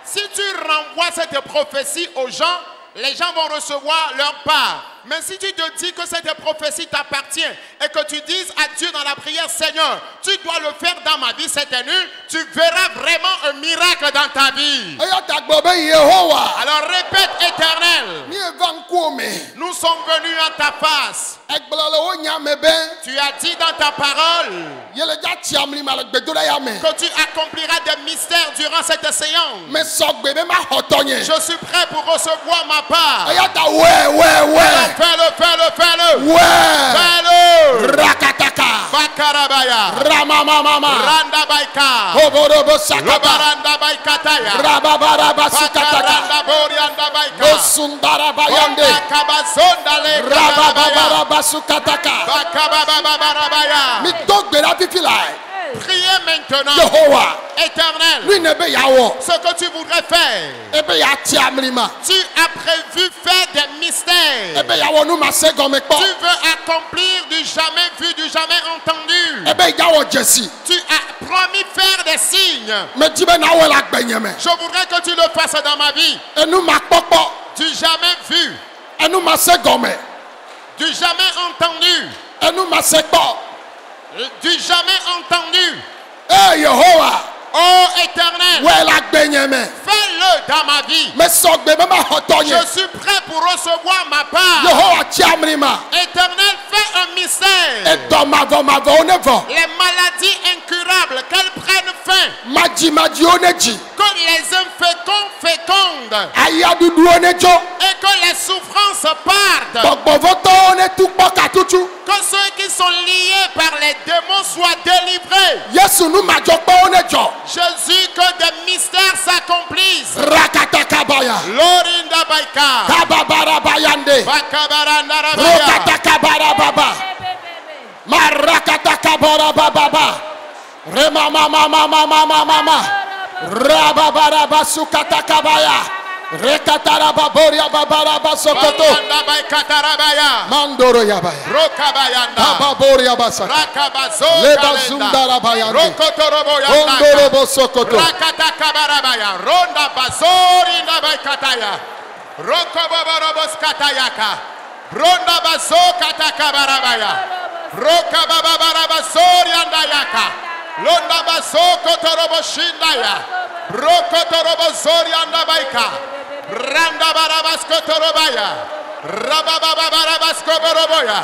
Si tu renvoies cette prophétie aux gens, les gens vont recevoir leur part. Mais si tu te dis que cette prophétie t'appartient et que tu dises à Dieu dans la prière, Seigneur, tu dois le faire dans ma vie cette nuit, tu verras vraiment un miracle dans ta vie. Alors répète, Éternel, nous sommes venus à ta face. Tu as dit dans ta parole que tu accompliras des mystères durant cette séance. Je suis prêt pour recevoir ma part. Fais-le. Rakataka. Bakarabaya. Ramamamama. Randa baika. Hoborobo sakaba. Lobaranda baikataya. Rababaraba sukataka. Bakaranda borianda baika. Osundara bayande. Bakabazonda le Rababaraba sukataka. Bakababarabaya. Midogbera pipilai. Priez maintenant, Éternel, ce que tu voudrais faire. Tu as prévu faire des mystères. Tu veux accomplir du jamais vu, du jamais entendu. Tu as promis faire des signes. Je voudrais que tu le fasses dans ma vie. Du jamais vu. Du jamais entendu. Du jamais entendu. Hey Yehovah. Oh Éternel, fais-le dans ma vie. Je suis prêt pour recevoir ma part. Éternel, fais un mystère. Les maladies incurables, qu'elles prennent fin. Que les inféconds fécondent. Et que les souffrances partent. Que ceux qui sont liés par les démons soient délivrés. Jésus, que des mystères s'accomplissent. Lorinda baika. Kababarabayande. Bakabarandarabaya. Rokatakabarababa. Marakatakabarababa. Remamamamamamamama. Rababarabasukatakabaya. Rekatarababoria babaraba sokoto. Mandoro yabaya. Rokabayanda. Bababoria basaka. Rakabazo. Lebazundarabayande. Rokotorobo Ondorobo sokoto. Rakatakabarabaya. Ronda bazori ndabaikataya. Rokoboborobos katayaka. Ronda bazo katakabarabaya. Rokababarabasori andayaka. Londa bazo kotorobo shindaya. Rokotorobo zori andabaika. Randa barabasko torobaya. Rabababarabasko boroboya.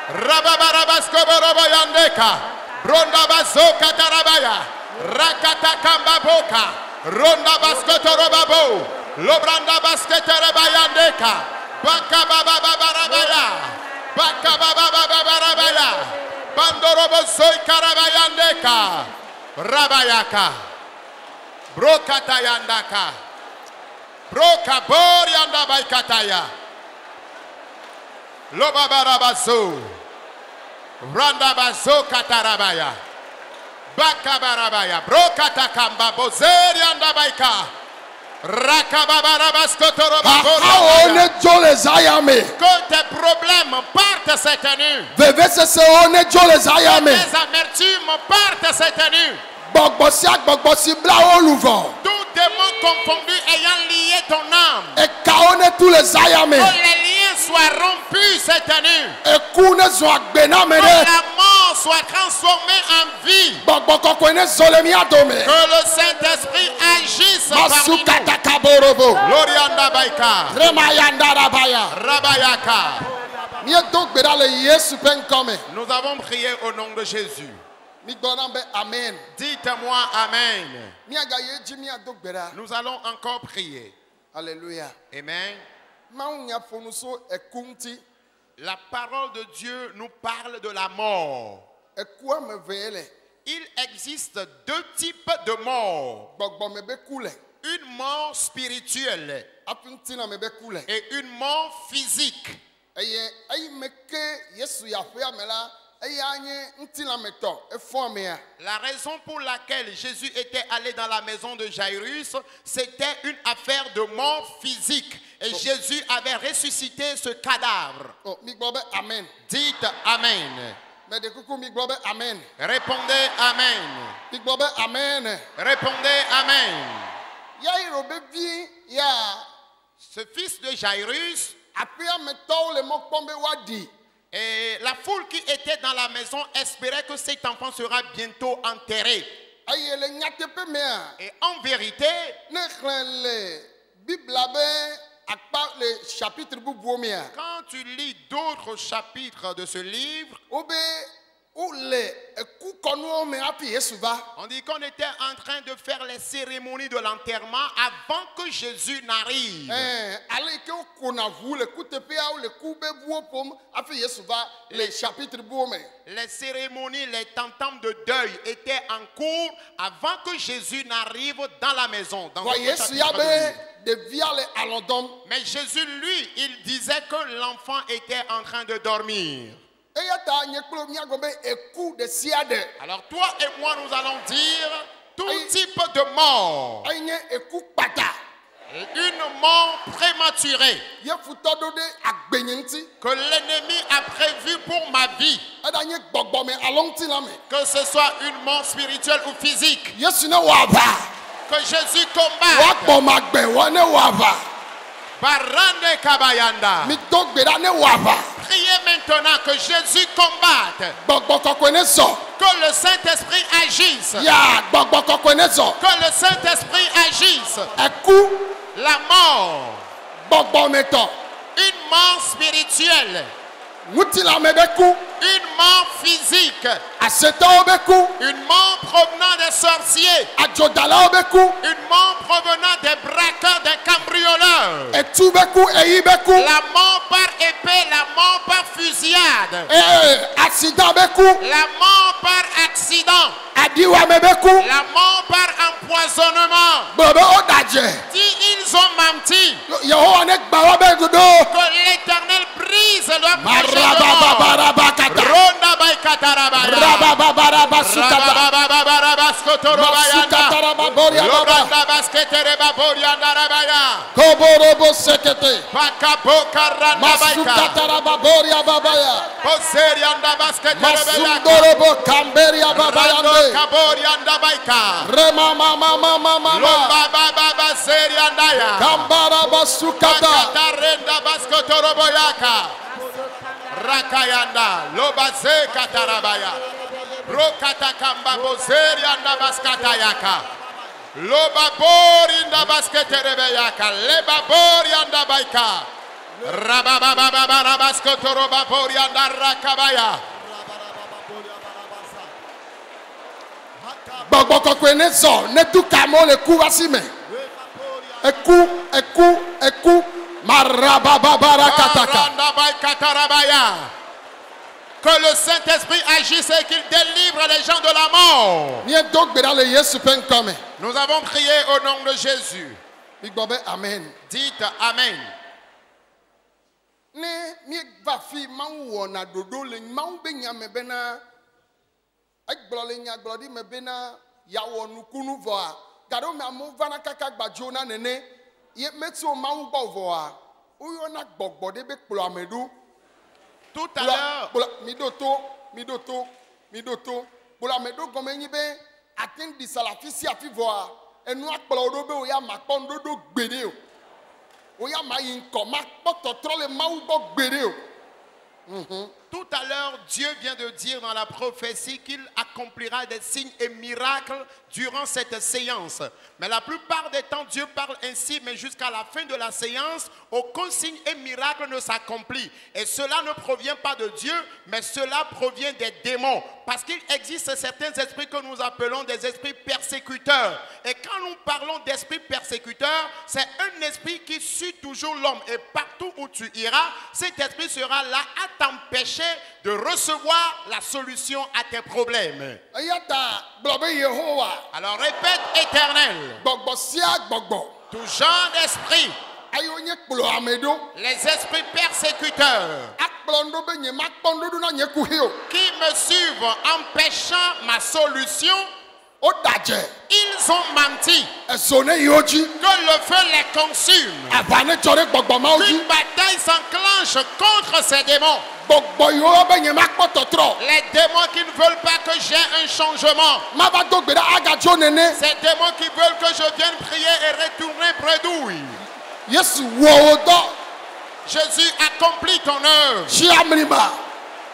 Rababarabasko boroboya ndeka. Ronda bazoka tarabaya. Rakata kamba boka. Ronda basko torobabo. Lobranda baskete rebaya ndeka. Baka bababarabaya. Baka bababarabaya. Bandorobo soy karabaya ndeka. Rabayaka. Brokatayandaka. Broka borianda baikataya. Lobabarabazo. Randa bazo katarabaya. Bakabarabaya. Brokatakamba bozerianda baika. Que tes problèmes partent cette nuit. Que tes amertumes partent cette nuit. Tout démon confondu ayant lié ton âme. Que les liens soient rompus cette nuit. Que la mort soit transformée en vie. Que le Saint-Esprit agisse parmi nous. Lorianda baika. Rabayaka. Nous avons prié au nom de Jésus. Amen. Dites-moi Amen. Nous allons encore prier. Alléluia. Amen. La parole de Dieu nous parle de la mort. Il existe deux types de mort. Une mort spirituelle et une mort physique. La raison pour laquelle Jésus était allé dans la maison de Jairus, c'était une affaire de mort physique. Et Jésus avait ressuscité ce cadavre. Dites Amen. Répondez Amen. Répondez Amen. Ce fils de Jairus Aƒea me tɔwo le mɔ kpɔm be woaɖi. Et la foule qui était dans la maison espérait que cet enfant sera bientôt enterré. Eye le nyateƒe mea, Et en vérité, ne xlẽ le Biblia be akpa le chapitre bubuwo mea, quand tu lis d'autres chapitres de ce livre, wobe wole ekukɔnuwo me hafi Yesu va. on dit qu'on était en train de faire les cérémonies de l'enterrement avant que Jésus n'arrive. Ale yi ke wokona ʋu le kuteƒea wole ku be ʋuwo ƒom hafi Yesu va le chapitre buwo me. Les cérémonies, les tentames de deuil étaient en cours avant que Jésus n'arrive dans la maison. Dans Vɔ ce Yesu ya chapitre de be livre. ɖevia le alɔ dɔm. Mais Jésus, lui, il disait que l'enfant était en train de dormir. Eya ta nye kple míagblɔ be eku ɖe sia ɖe. Alors toi et moi, nous allons dire tout type de mort. Enye eku kpata. Une mort prématurée Ye futɔ ɖo ɖe agbenye ŋuti. que l'ennemi a prévue pour ma vie. Eɖa nye gbɔgbɔme alo ŋutilã me. Que ce soit une mort spirituelle ou physique. Yesu ne wɔ aʋa. Que Jésus combatte. Woakpɔmagbe wɔ ne wɔ aʋa. Barande Kabayanda. Mito gbe ɖa ne wɔ aʋa. Priez maintenant que Jésus combatte. Gbɔgbɔ kɔkɔe ne zɔ. Que le Saint-Esprit agisse. Ya gbɔgbɔ kɔkɔe ne zɔ. Que le Saint-Esprit agisse. Eku La mort. gbɔgbɔmetɔ. Une mort spirituelle. Ŋutilãme be ku. Une mort physique. Asetɔwo be ku. Une mort provenant des sorciers. Adzodalawo be ku. Une mort provenant des braqueurs, des cambrioleurs. Etu be ku. Eyi be ku. La mort par épée, la mort par fusillade. Accident be ku. La mort par accident. Adiwame be ku. La mort par empoisonnement. Gblɔ be woɖadze. Si ils ont menti, Yehowa ne gba wo be ɖoɖo. que l'Éternel brise leur péché de mort. Marabababarabakata. Ronda by Katarabaya. Rabababarabasukata. Rababababarabaskotorobaya. Masukatarababoria baba. Loranda basketerebaborianda rabaya. Koborobo sekete. Pakaboka randa baika. Masukatarababoria babaya. Poserianda basketerebaya. Masundorobo kamberia Rando babayande. kaborianda baika. Rema mama mama mama. Lomba baba serianda ya. Kambara basukata. Pakatarenda baskotoroboyaka. Rakayanda, Lobaze Katarabaya, Rokata Kamba Bozeri and Baskatayaka, Lobabori and Basketerebeyaka, Lebabori and Baika, Rabababa Baskotorobabori and Rakabaya. Gbɔgbɔkɔkɔe ne zɔ ne tu kamo le ku vasi me. Eku. Marabababarakataka. Que le Saint-Esprit agisse et qu'il délivre les gens de la mort. Miedo gbe ɖa le Yesu ƒe ŋkɔ me. Nous avons prié au nom de Jésus. Migbɔ be amen. Dites Amen. Ne mieva fi Mawu wɔna ɖoɖo le Mawu be nya me bena egblɔ le nyagblɔɖi me bena yeawɔ nukunu vɔa gaɖo me amewo vana kaka gbadzo na nene ye metso Mawu gbɔ vɔa woyɔna gbɔgbɔ ɖe be kplɔ ame ɖo. Tout à l'heure, Miɖo to. Kplɔ ame ɖo gɔme nyi be ate ŋu ɖi sa le afi sia afi vɔa enua kplɔ ɖo be woya makpɔ ŋuɖoɖo gbeɖe o. Woya ma yi ŋkɔ makpɔ tɔtrɔ le Mawu gbɔ gbeɖe o. tout à l'heure, Dieu vient de dire dans la prophétie qu'il accomplira des signes et miracles durant cette séance. Mais la plupart des temps, Dieu parle ainsi, mais jusqu'à la fin de la séance, aucun signe et miracle ne s'accomplit. Et cela ne provient pas de Dieu, mais cela provient des démons. Parce qu'il existe certains esprits que nous appelons des esprits persécuteurs. Et quand nous parlons d'esprits persécuteurs, c'est un esprit qui suit toujours l'homme. Et partout où tu iras, cet esprit sera là à t'empêcher de recevoir la solution à tes problèmes. Alors répète Éternel. Tout genre d'esprit, les esprits persécuteurs qui me suivent empêchant ma solution, ils ont menti. Que le feu les consume. Qu'une bataille s'enclenche contre ces démons. Les démons qui ne veulent pas que j'ai un changement. Ces démons qui veulent que je vienne prier et retourner bredouille. Jésus, accomplis ton œuvre. Chiamrima.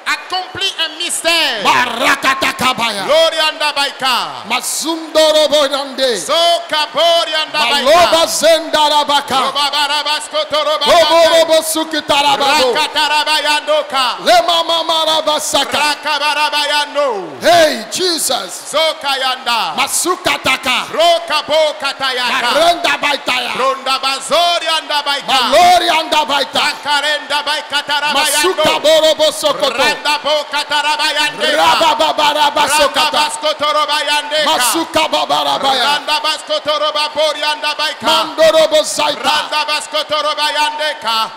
Accomplis un mystère. Barakatakabaya. Glorianda baika. Mazumdoroboyande. Soka borianda Maloba baika. zendarabaka. Robabarabascotoroba. Boborobo sukitarababo. Rakatarabayandoka. Lemamamarabasaka. Rakabarabayando. Hey, Jesus. Zokayanda. Masukataka. Rokabo katayaka. Marenda baitaya. Ronda bazorianda baika. Malorianda baita. Akarenda baika tarabayando. Masuka borobo sokoto. Randa bo katarabayande. Rababaraba Randa sokata. baskotorobayande. Masuka babarabaya. Randa baskotoroba borianda baika. Mandorobo zaita. Randa baskotorobayande ka.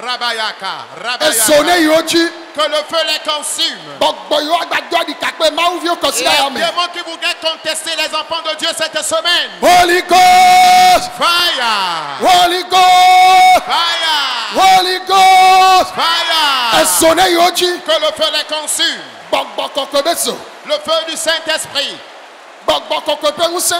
Rabayaka. Esone yoji. Que le feu les consume. Bogboyo agbadwa di kakpe mauvio Les kosila yame. démons qui voudraient contester les enfants de Dieu cette semaine. Holy Ghost. Fire. Holy Ghost. Fire. Holy Ghost. Fire. Esone yoji. Que le feu les consume. Bogbokokobeso. Le feu du Saint-Esprit. Bogbokokobenuse.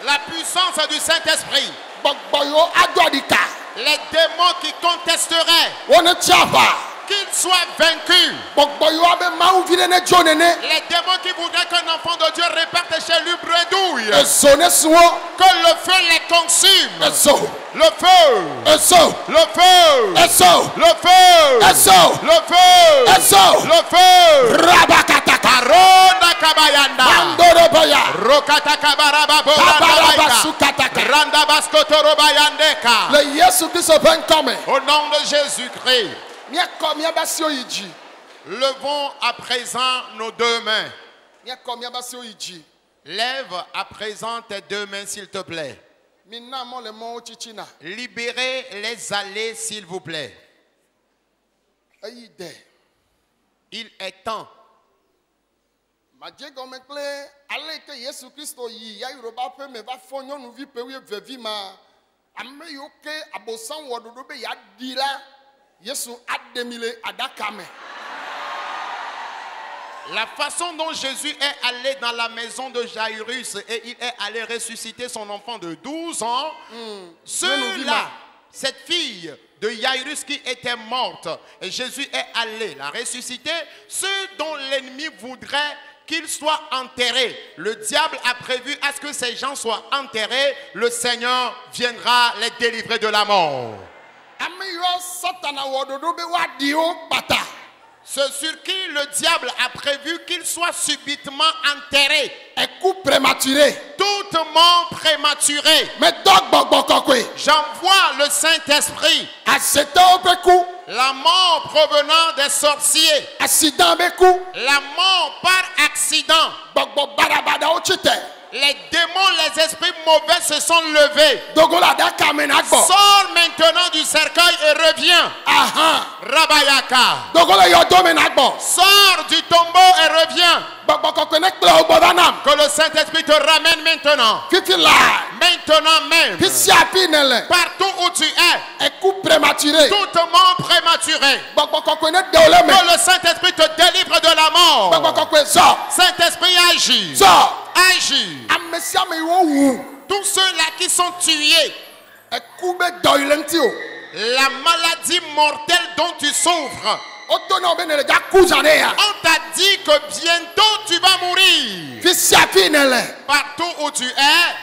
La puissance du Saint-Esprit. Bogboyo adwa di ka. Les démons qui contesteraient Wone tiapa. qu'ils soient vaincus. Bogboyo abe mauvile ne jonene. Les démons qui voudraient qu'un enfant de Dieu reparte chez lui bredouille. Esone suwo. Que le feu les consume. Eso. Le feu. Eso. Le feu. Eso. Le feu. Eso. Le feu. Eso. Le feu. Rabakataka. Ronda kabayanda. Mandorobaya. Rokata kabaraba Kabaraba boranda sukataka. Randa baskotoro bayandeka. Le Yesu Christ vient comme. Au nom de Jésus-Christ, Mia komia basio iji. levons à présent nos deux mains. Mia komia basio iji. Lève à présent tes deux mains, s'il te plaît. Mina mo le mo chichina. Libérez les allées, s'il vous plaît. Ayi de. Il est temps. Madje gome kle ale ke Yesu Christo yi ya Yoruba pe me va fo nyonuvi pe wi vevi ma. Ame yo ke abosan wododo be ya dira. Yesu ademile adakame. La façon dont Jésus est allé dans la maison de Jairus et il est allé ressusciter son enfant de 12 ans, ceux-là, cette fille de Jairus qui était morte, et Jésus est allé la ressusciter, ceux dont l'ennemi voudrait qu'ils soient enterrés. Le diable a prévu à ce que ces gens soient enterrés. Le Seigneur viendra les délivrer de la mort. Ceux sur qui le diable a prévu qu'ils soient subitement enterrés. Un coup prématuré. Toute mort prématurée. Mais j'envoie le Saint-Esprit. La mort provenant des sorciers. La mort par accident. Les démons, les esprits mauvais se sont levés. Sors maintenant du cercueil et reviens. Rabayaka. Sors du tombeau et reviens. Que le Saint-Esprit te ramène maintenant. Maintenant même. Partout où tu es. Toute mort prématurée. Que le Saint-Esprit te délivre de la mort. Saint-Esprit agit. Agis. Tous ceux-là qui sont tués. La maladie mortelle dont tu souffres. On t'a dit que bientôt tu vas mourir. Partout où tu es.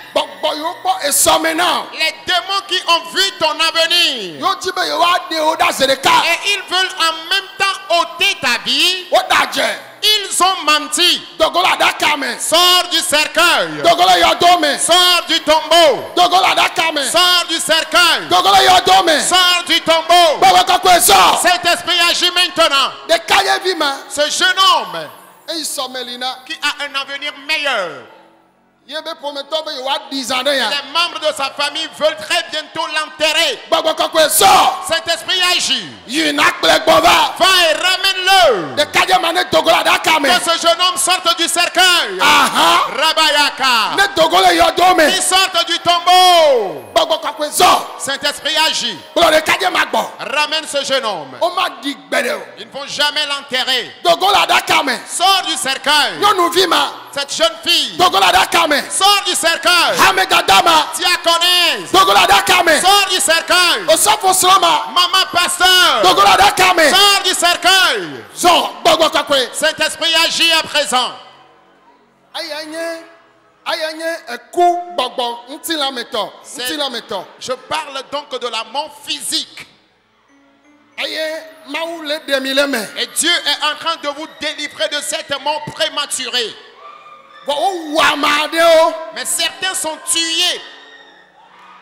Les démons qui ont vu ton avenir. Et ils veulent en même temps ôter ta vie. Ils ont menti. Sors du cercueil. Sors du tombeau. Sors du cercueil. Sors du tombeau. Cet-esprit agit maintenant. Ce jeune homme qui a un avenir meilleur. Les membres de sa famille veulent très bientôt l'enterrer. Cet-esprit agit. Va et ramène-le. Que ce jeune homme sorte du cercueil. Rabayaka. Il sorte du tombeau. Saint-esprit agit. Ramène ce jeune homme. Ils ne vont jamais l'enterrer. Sors du cercueil. Cette jeune fille, Dogola Kame. sors du cercueil. Hamegadama. Diaconesse, Dogola Kame. sors du cercueil. Osofo Slama. Maman pasteur, Dogola Kame. sors du cercueil. Zo Bogo Kakwe. Saint-Esprit agit à présent. Ayanye eku gbogbo ntila meto. Ntila meto. Je parle donc de la mort physique. Aye maou le demileme. Et Dieu est en train de vous délivrer de cette mort prématurée. Wo wamadeo. Mais certains sont tués.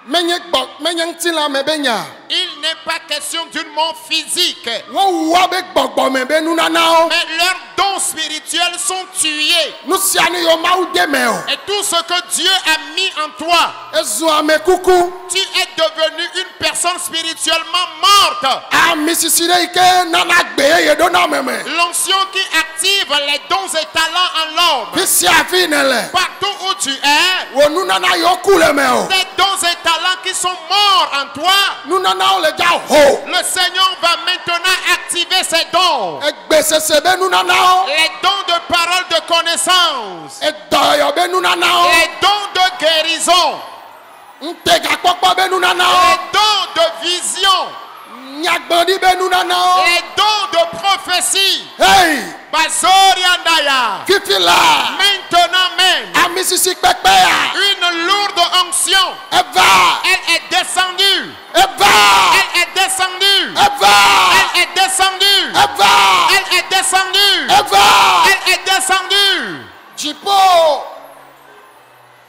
Menye ntila mebenya. Il n'est pas question d'une mort physique. Wo wabe gbogbo mebe nunanao. Mais leurs dons spirituels sont tués. Nusiani yo maou demeo. Et tout ce que Dieu a mis en toi, Ezu amekuku. tu es devenu une personne spirituellement morte. A misisire ike nanagbe yedona meme. L'onction qui active les dons et talents en l'homme. Pisi afinele. Partout où tu es, Wo nunana yo kulemeo. des dons et talents qui sont morts en toi, Nunana ole ja ho. le Seigneur va maintenant activer ces dons. Egbese sebe nunana. Les dons de parole de connaissance. Edoyo be nunana. Les dons de guérison. Ntega kpokpo be nunana. Les dons de vision. Nyagbodi be nunana. Les dons de prophétie. Hey. Bazoriandaya. Fifila. Maintenant même, Amisisi kpekpeya. une lourde onction. Eva. Elle est descendue. Eva. Elle est descendue. Eva. Elle est descendue. Eva. Elle est descendue. Eva. Elle est descendue. Jipo.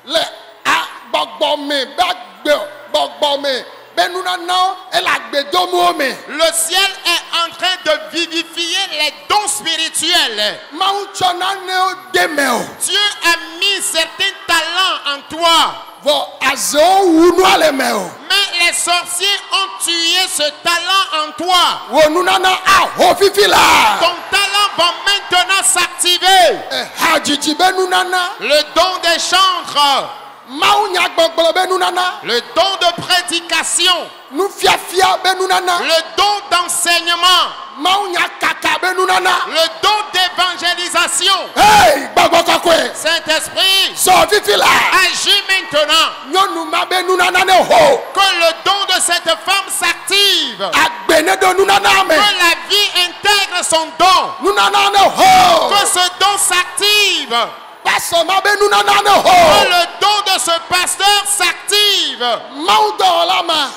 Le a bogbome bagbe bogbome. Benunana el agbedomuome. Le ciel est en train de vivifier les dons spirituels. Mauchona neo demeo. Dieu a mis certains talents en toi. Vo azo unu alemeo. Mais les sorciers ont tué ce talent en toi. Wo nunana a ho fifila. Ton talent va maintenant s'activer. Hajiji benunana. Le don des chantres. Maunya gbogbolo benunana. Le don de prédication. Nu fiafia benunana. Le don d'enseignement. Maunya kaka benunana. Le don d'évangélisation. Hey, babokakwe. Saint-Esprit, So fifila. agis maintenant. Nyonu ma benunana ne ho. Que le don de cette femme s'active. Agbene do nunana me. Que la vie intègre son don. Nunana ne ho. Que ce don s'active. Paso ma benunana ne Que ho. le don de ce pasteur s'active. Maudo lama.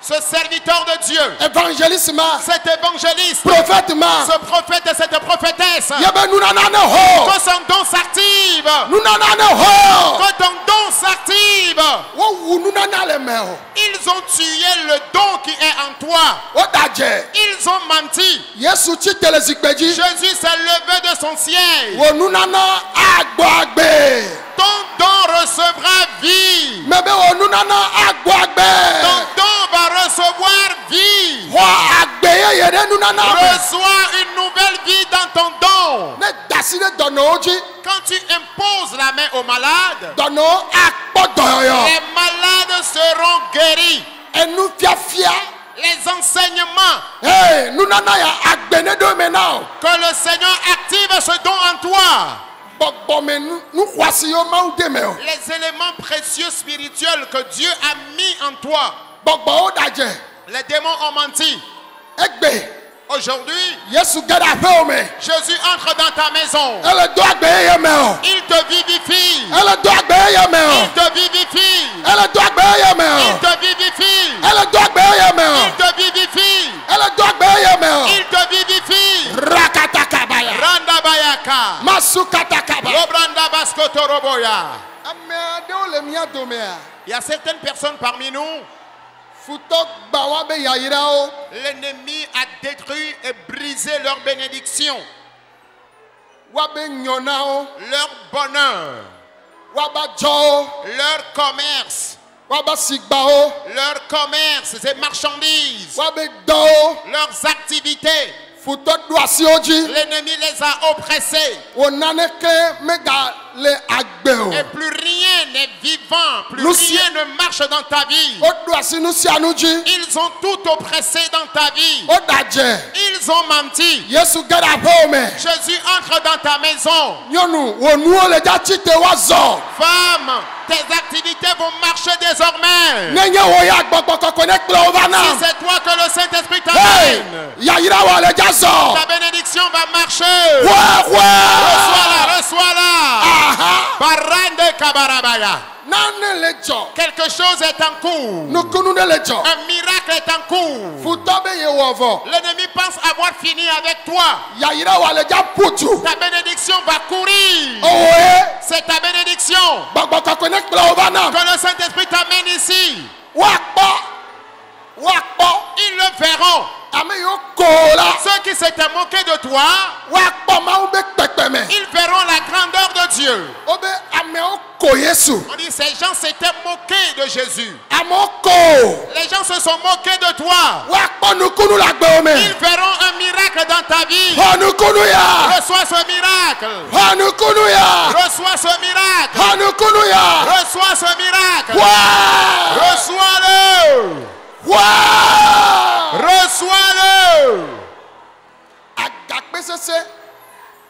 Ce serviteur de Dieu, Évangélisme. cet évangéliste, Prophète ma. ce prophète et cette prophétesse, Yebe nunana ne ho. que son don s'active. Nunana ne ho. Que ton don s'active. Wo wu nunana le meo. Ils ont tué le don qui est en toi. Odaje. Ils ont menti. Yesu chi telezikpeji. Jésus s'est levé de son siège. Wo nunana agbo agbe. Ton don recevra vie. Mebe wo nunana agbo agbe. Ton don va recevoir vie. Wo agbe yeye nunana me. Reçois une nouvelle vie dans ton don. Ne dasine dono oji. Quand tu imposes la main aux malades, Dono akpo doyoyo. les malades seront guéris. Enu fiafia. Les enseignements, Hey, nunana ya agbene do me now. que le Seigneur active ce don en toi. Bogbo me nu kwasi yo ma ude me o. Les éléments précieux spirituels que Dieu a mis en toi. Bogbo odaje. Les démons ont menti. Egbe. Aujourd'hui, Yesu gada pe o me. Jésus entre dans ta maison. Ele do agbe yeye me o. Il te vivifie. Ele do agbe yeye me o. Il te vivifie. Ele do agbe yeye me Il o. te vivifie. Ele do agbe yeye me Il o. te vivifie. Ele do agbe yeye me o. Il te vivifie. Rakatakabaya. Randa bayaka. Masukatakaba. Robranda baskotoroboya. Ame ade o le mia domea. Il y a certaines personnes parmi nous, Futok bawa be yayira o. l'ennemi a détruit et brisé leur bénédiction, Wa be nyona o. leur bonheur, Wa ba jo o. leur commerce, Wa ba sigba o. leur commerce et marchandises, Wa be do o. leurs activités. Futok do asi oji. L'ennemi les a oppressés O naneke mega le agbe o. et plus rien n'est vivant plus Nous rien ne marche dans ta vie. Odo asi nu sia nu dzi. Ils ont tout oppressé dans ta vie. Oda dze. Ils ont menti. Yesu ge ɖe aƒewo me. Jésus entre dans ta maison. Nyɔnu wò nuwo le dza tsi te woazɔ. Femme, tes activités vont marcher désormais. Ne nye wò ya gbɔgbɔ kɔkɔe ne kplɔ wo va na. Si c'est toi que le Saint-Esprit Hey, t'amène, yayira wɔ le dza zɔ. ta bénédiction va marcher. Wɛwɛ. Reçois-la. Aha. Barande kabarabaya. Nane le dzɔ. Quelque chose est en cours. Nukunu ne le dzɔ. Un miracle est en cours. Futɔ be ye wɔ vɔ. L'ennemi pense avoir fini avec toi. Yayira wɔ le dza putu. Ta bénédiction va courir. Owoe. C'est ta bénédiction Gbɔgbɔ kɔkɔe ne kplɔ wo va na. que le Saint-Esprit t'amène ici. Woakpɔ. Woakpɔ. Ils le verront. Ame yiwo ko la. Ceux qui s'étaient moqués de toi, Woakpɔ Mawu be kpekpeme. ils verront la grandeur de Dieu. Wo be amewo ko Yesu. On dit ces gens s'étaient moqués de Jésus. Amewo ko. Les gens se sont moqués de toi. Woakpɔ nukunu le agbewo me. Ils verront un miracle dans ta vie. Xɔ nukunu ya. Reçois ce miracle. Xɔ nukunu ya. Reçois ce miracle. Xɔ nukunu ya. Reçois ce miracle. Waa. Reçois-le. Waa. Reçois-le. Agakpe sese.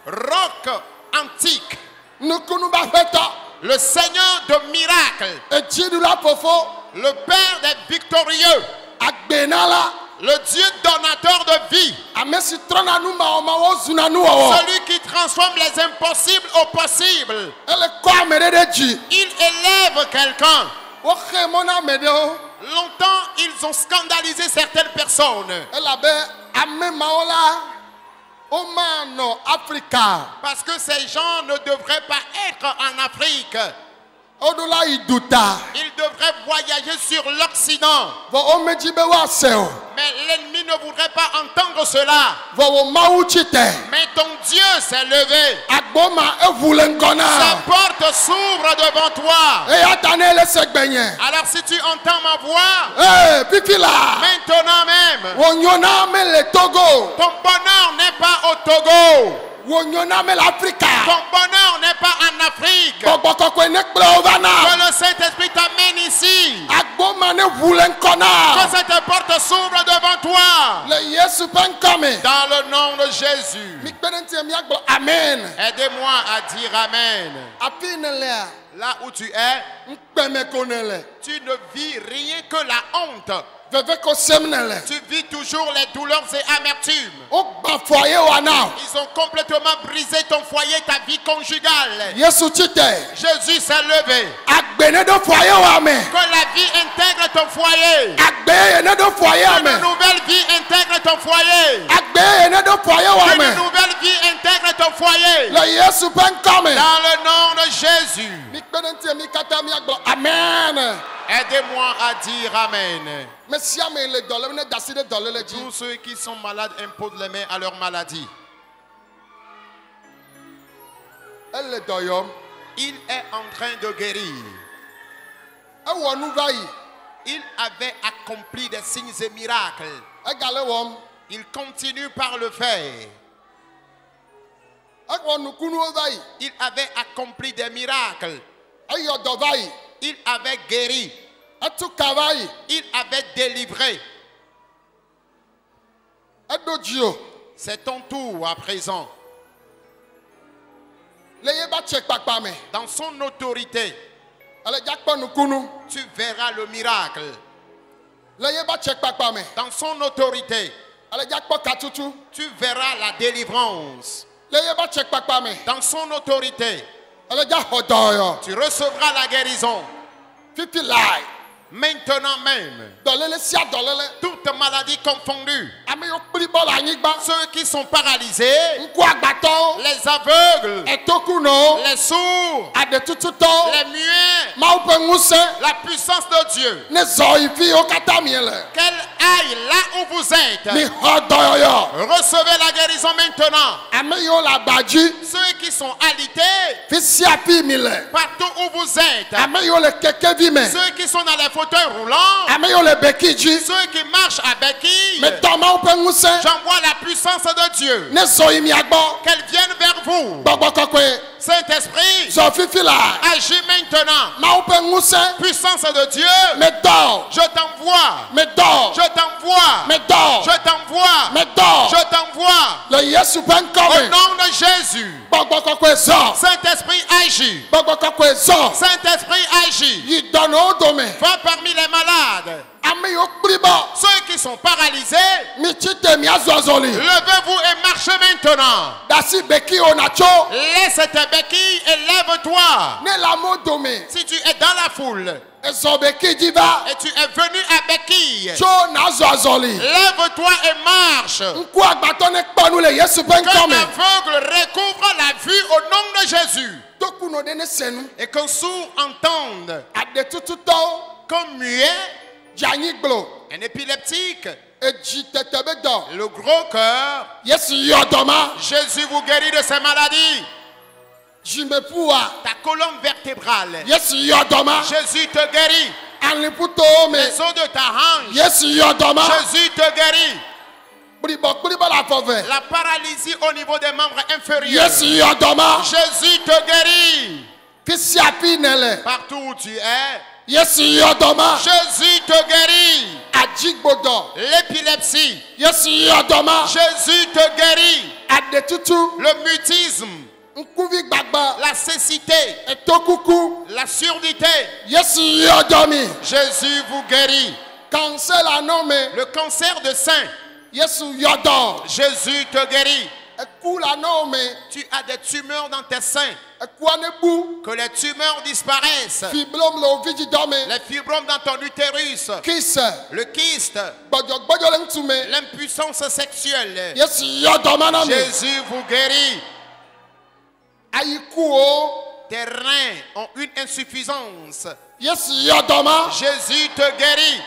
Roc antique. Nukunu ba fɛtɔ. Le Seigneur de miracles. Etsidu la fofo. Le Père des victorieux. Agbena la. Le Dieu donateur de vie. Ame si trɔna nu mawɔmawɔ zuna nu wɔwɔ. Celui qui transforme les impossibles au possible. Ele kɔ ame ɖe ɖe dzi. Il élève quelqu'un. Woxe mɔ na ame ɖewo. Longtemps, ils ont scandalisé certaines personnes. Elabe ame mawo la. Omanɔ Afrika. Parce que ces gens ne devraient pas être en Afrique. Odo la yi duta. Ils devraient voyager sur l'Occident. Vɔ omedzi be woase o. Mais l'ennemi ne voudrait pas entendre cela. Vɔ wo Mawu tsi te. Mais ton Dieu s'est levé. Agboma eʋu le ŋgɔ Sa na. porte s'ouvre devant toi. Eya ta ne le se gbenye. Alors si tu entends ma voix, Ee fifi la. maintenant même, Wo nyo na ame le Togo. ton bonheur n'est pas au Togo. Wo nyo na ame le Afrika. Ton bonheur n'est pas en Afrique. Gbɔgbɔ kɔkɔe ne kplɔ wo va Que na. le Saint-Esprit t'amène ici. Agboma ne ʋu le ŋgɔ Que na. cette porte s'ouvre devant toi. Le Yesu ƒe ŋkɔ me. Dans le nom de Jésus. Mi kpe ɖe ŋuti miagblɔ amen. Aidez-moi à dire Amen. Afi ne lea. Là où tu es, Ŋkpeme ko ne le. tu ne vis rien que la honte. Veve ko sem ne le. Tu vis toujours les douleurs et amertumes. Wogba foyer wa na. Ils ont complètement brisé ton foyer, ta vie conjugale. Yesu tsi te. Jésus s'est levé. Agbe ne ɖo foyer wa me. Que la vie intègre ton foyer. Agbe ye ne ɖo foyer Qu'une me. nouvelle vie intègre ton foyer. Agbe ye ne ɖo foyer wa Qu'une me. nouvelle vie intègre ton foyer. Le Yesu ƒe ŋkɔ me. Dans le nom de Jésus. Mi kpe ɖe ŋuti mi katã miagblɔ amen. Aidez-moi à dire Amen. Me sia me le dɔléle ne dasi ɖe dɔléle dzi. Tous ceux qui sont malades imposent les mains à leur maladie. Ele dɔyɔm. Il est en train de guérir. Ewɔ nu va yi. Il avait accompli des signes et miracles. Egale wɔm. Il continue par le faire. Ewɔ nukunuwo va yi. Il avait accompli des miracles. Eyɔ dɔ va yi. Il avait guéri. Etu ka va yi. Il avait délivré. Eɖo dzi o. C'est ton tour à présent. Le ye ba tse kpakpa me. Dans son autorité, Ele dza kpɔ nukunu. tu verras le miracle. Le ye ba tse kpakpa me. Dans son autorité, Ele dza kpɔ katutu. tu verras la délivrance. Le ye ba tse kpakpa me. Dans son autorité, Ele dza xɔ dɔyɔ. tu recevras la guérison. Fifi lai. Maintenant même, Dɔléle sia dɔléle. toute maladie confondue, Ame yiwo kpli bɔ le anyigba. ceux qui sont paralysés, Ŋku agbatɔwo. les aveugles, Etokunɔwo. les sourds, Aɖetututɔwo. les muets, Mawu ƒe ŋusẽ. la puissance de Dieu, Ne zɔ yi fi wo katã mie le. qu'elle aille là où vous êtes. Mi xɔ dɔyɔyɔ. Recevez la guérison maintenant. Ame yiwo le agba dzi. Ceux qui sont alités, Fi sia fi mi le. partout où vous êtes. Ame yiwo le kekevi me. Ceux qui sont dans les fauteuils roulants, Ame yiwo le beki dzi. ceux qui marchent à béquilles, Metɔ Mawu ƒe ŋusẽ. j'envoie la puissance de Dieu. Ne zɔ yi mia gbɔ. Qu'elle vienne vers vous. Gbɔgbɔ kɔkɔe. Saint-Esprit, Zofifila. agis maintenant. Maoupe Mousse. Puissance de Dieu, Mais dors. je t'envoie. Mais dors. Je t'envoie. Mais dors. Je t'envoie. Mais dors. Je t'envoie. Le Yesu ben Au comme. nom de Jésus. Bokokwe zor. Saint-Esprit, agis. Bokokwe zor. Saint-Esprit, agis. Il donne au domaine. Va parmi les malades. Ami yo priba. Ceux qui sont paralysés, Michite miazozoli. levez-vous et marchez maintenant. Dasi beki onacho. Laisse tes béquilles et lève-toi. Ne la mo domaine. Si tu es dans la foule Ezobeki diva. et tu es venu à béquille, Cho nazozoli. lève-toi et marche. Nku agbatone kpanu le Yesu ben Que comme. l'aveugle recouvre la vue au nom de Jésus. Tokuno dene senu. Et qu'un sourd entende, Ade tututo. comme muet, Jani glo. un épileptique, Eji tetebe do. le gros cœur. Yesu yodoma. Jésus vous guérit de ces maladies. Jimepua. Ta colonne vertébrale, Yesu yodoma. Jésus te guérit. Aliputo me. Les os de ta hanche, Yesu yodoma. Jésus te guérit. Bribo la fove. La paralysie au niveau des membres inférieurs, Yesu yodoma. Jésus te guérit. Kisiapi nele. Partout où tu es, Yesu yodoma. Jésus te guérit. Ajigbodo. L'épilepsie, Yesu yodoma. Jésus te guérit. Ade tutu. Le mutisme, Nkuvi gbagba. la cécité, Etokuku. la surdité, Yesu yodomi. Jésus vous guérit. Cancel anome. Le cancer de sein, Yesu yodom. Jésus te guérit. Ekul anome. Tu as des tumeurs dans tes seins, Ekwanebu. que les tumeurs disparaissent. Fiblom lo vigidome. Les fibromes dans ton utérus, Kiss. le kyste, Bojo lentume. l'impuissance sexuelle. Yesu yodoma nami. Jésus vous guérit. Ayikuo. Tes reins ont une insuffisance. Yesu yodoma. Jésus te guérit.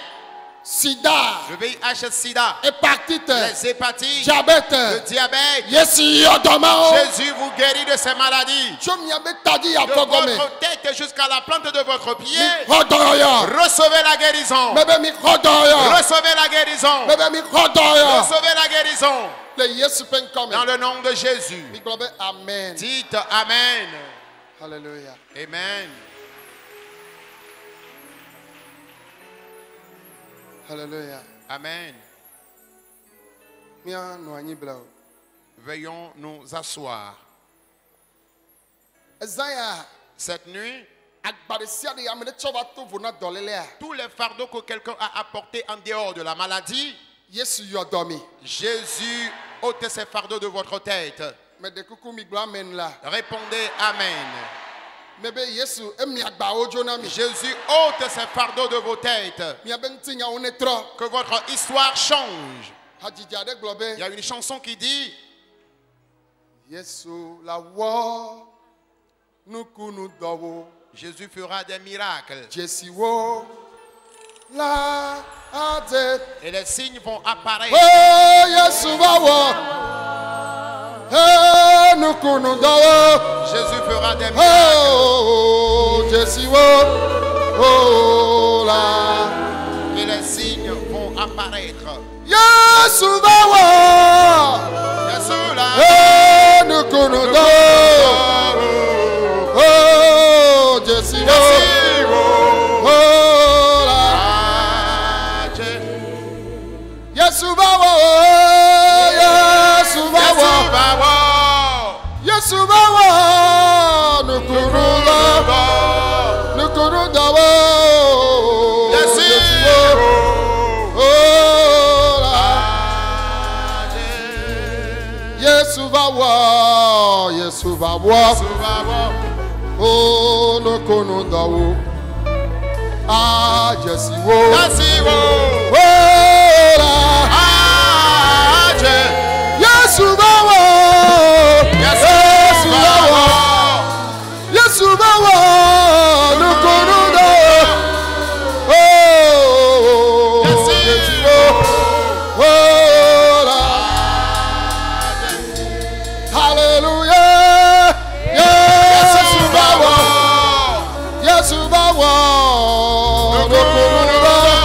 Sida. Le VIH-Sida, Hépatite. les hépatites, Diabète. le diabète. Yesu yodoma. Jésus vous guérit de ces maladies. Chomiabe tadi ya De fogome. votre tête jusqu'à la plante de votre pied, Rodoya. recevez la guérison. Bébé mi rodoya. Recevez la guérison. Bébé mi rodoya. Recevez la guérison. Le Yesu pen come. Dans le nom de Jésus. Mi globe amen. Dites Amen. Hallelujah. Amen. Hallelujah. Amen. Mia no anyi bla. Veuillons nous asseoir. Ezaya Cette nuit, agbaresia de amene choba to vona dolele a. tous les fardeaux que quelqu'un a apportés en dehors de la maladie, Yesu yodomi. Jésus ôte ces fardeaux de votre tête. Me de kuku mi glo amen la. Répondez Amen. Mebe Yesu emi agba ojo na mi. Jésus ôte ces fardeaux de vos têtes. Mia ben tinya onetro. Que votre histoire change. Hajija de globe. Il y a une chanson qui dit Yesu la wo. Nukunu dowo. Jésus fera des miracles Jesi wo. La ade. et les signes vont apparaître. Oh Yesu va wo. Hey nukunu dowo. Jésus fera des miracles Oh Jesi wo. Oh la. et les signes vont apparaître. Yesu va wo. Jésus là. Hey nukunu dowo. Oh Jesi wo. Oh la. Yesu va wo. Yesu va wo. Yesu va wo. Nukunu dowo. Nukunu dowo. Yesu wo. Oh la. Yesu va wo. Yesu va wo. Oh nukunu dowo. Ah Yesu wo. Oh la. Yesu va wo. Yesu va wo. Yesu va wo. Nukunu dowo. Oh Yesu wo. Oh la. Hallelujah. Yesu va wo. Yesu va wo. Nukunu dowo.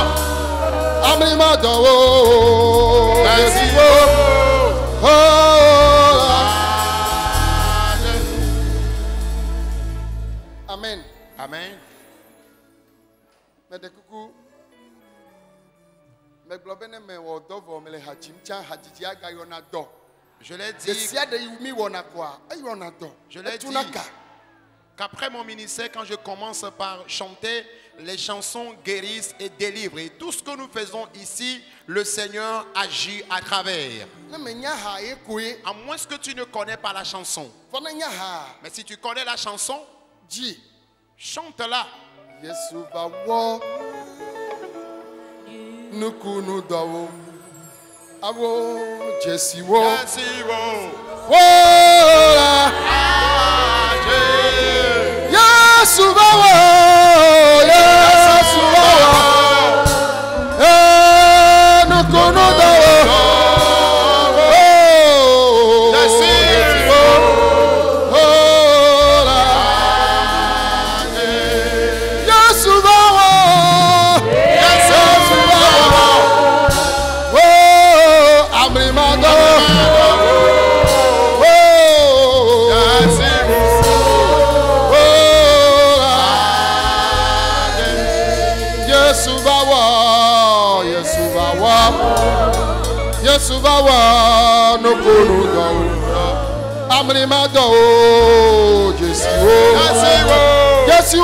Amen. Amen. Mais de coucou. Mais globene me wo dovo me le hachimcha hajiji aga yona do. Je l'ai De dit, sia de yumi wona kwa. Ay wona do. Je l'ai dit. Tunaka. qu'après mon ministère, quand je commence par chanter, les chansons guérissent et délivrent. Et tout ce que nous faisons ici, le Seigneur agit à travers. Na me nya ha e koe. À moins que tu ne connais pas la chanson. Fona nya ha. Mais si tu connais la chanson, Ji. chante-la. Yesu va wo. Nukunu dawo. Awo Jesi wo. Merci, bon. Wola. Yesu va wo. Yesu va wo. Nukunu dawo. Jesi wo. Wola. Yesu va wo. Amrimado. Yesu bawa no kono do. Amrimado. Jesu. Jesu.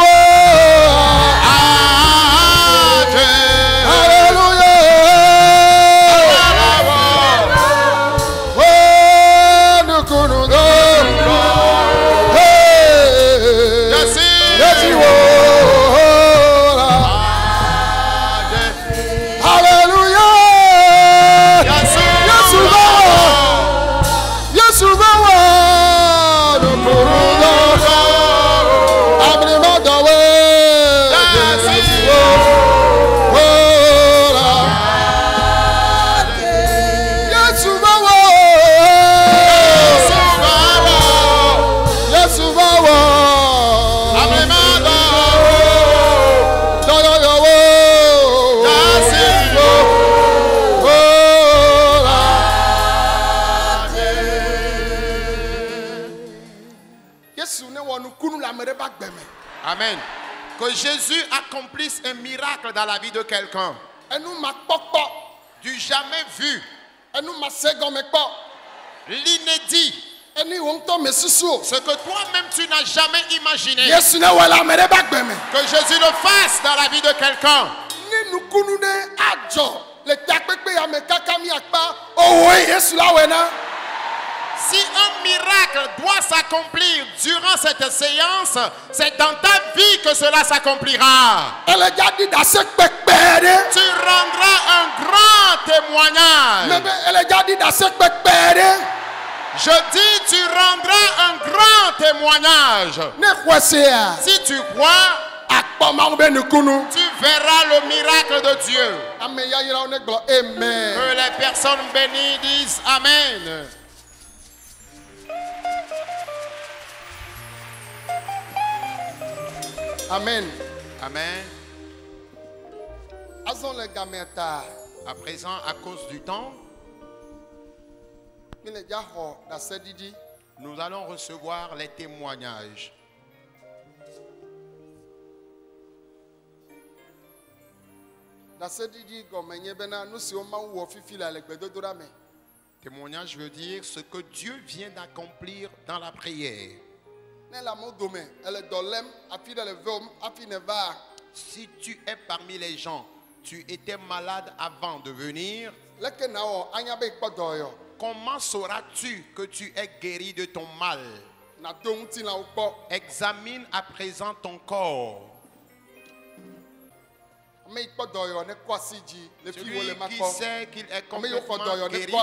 Amen. Que Jésus accomplisse un miracle dans la vie de quelqu'un. Du jamais vu. L'inédit. Ce que toi-même tu n'as jamais imaginé. Que Jésus le fasse dans la vie de quelqu'un. Si un miracle doit s'accomplir durant cette séance, c'est dans ta vie que cela s'accomplira. Tu rendras un grand témoignage. Je dis, tu rendras un grand témoignage. Si tu crois, tu verras le miracle de Dieu. Que les personnes bénies disent Amen. Amen. Amen. À présent, à cause du temps, nous allons recevoir les témoignages. Témoignage veut dire ce que Dieu vient d'accomplir dans la prière. Si tu es parmi les gens, tu étais malade avant de venir, comment sauras-tu que tu es guéri de ton mal? Examine à présent ton corps. Celui qui sait qu'il est complètement guéri,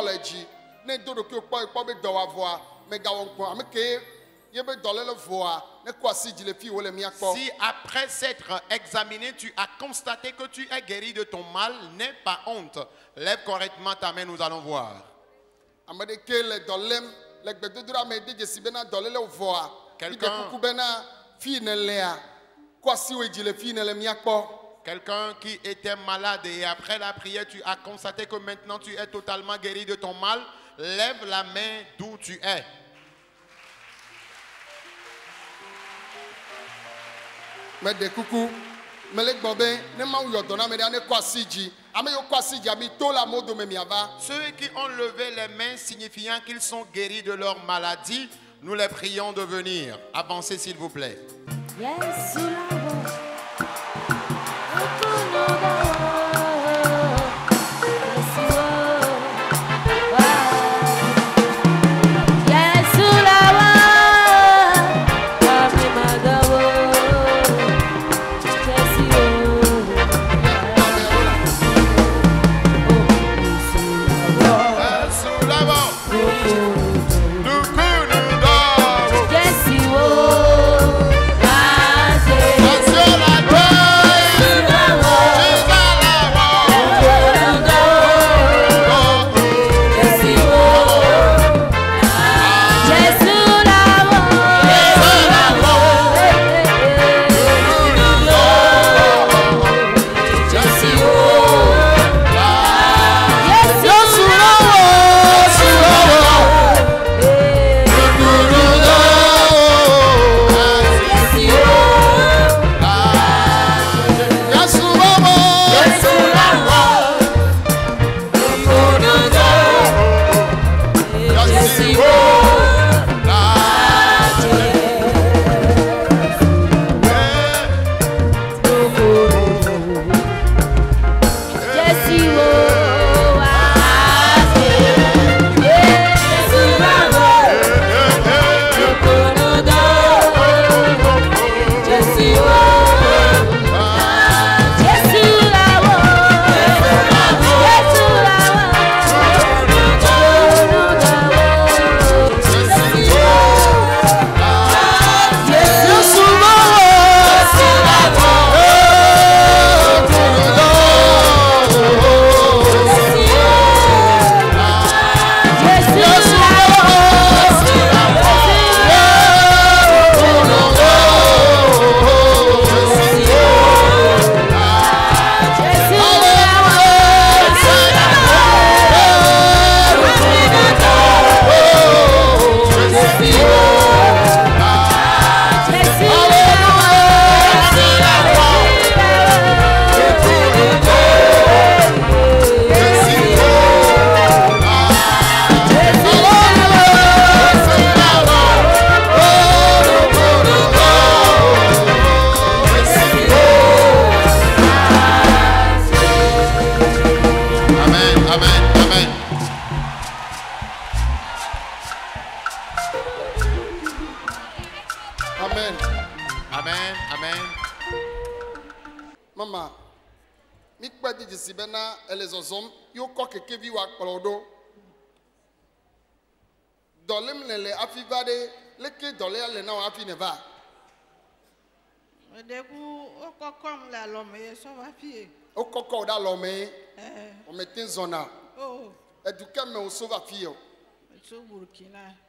si après s'être examiné, tu as constaté que tu es guéri de ton mal, n'aie pas honte. Lève correctement ta main, nous allons voir. Quelqu'un qui était malade et après la prière, tu as constaté que maintenant tu es totalement guéri de ton mal, lève la main d'où tu es. Mais des coucou, mais les bobins, ne m'ont eu donné, mais ne quoi si dit. Ame yo quoi si dit, ami to la mode me miava. Ceux qui ont levé les mains signifiant qu'ils sont guéris de leur maladie, nous les prions de venir. Avancez s'il vous plaît. Yes, Zona. Et du calme au sauva fio.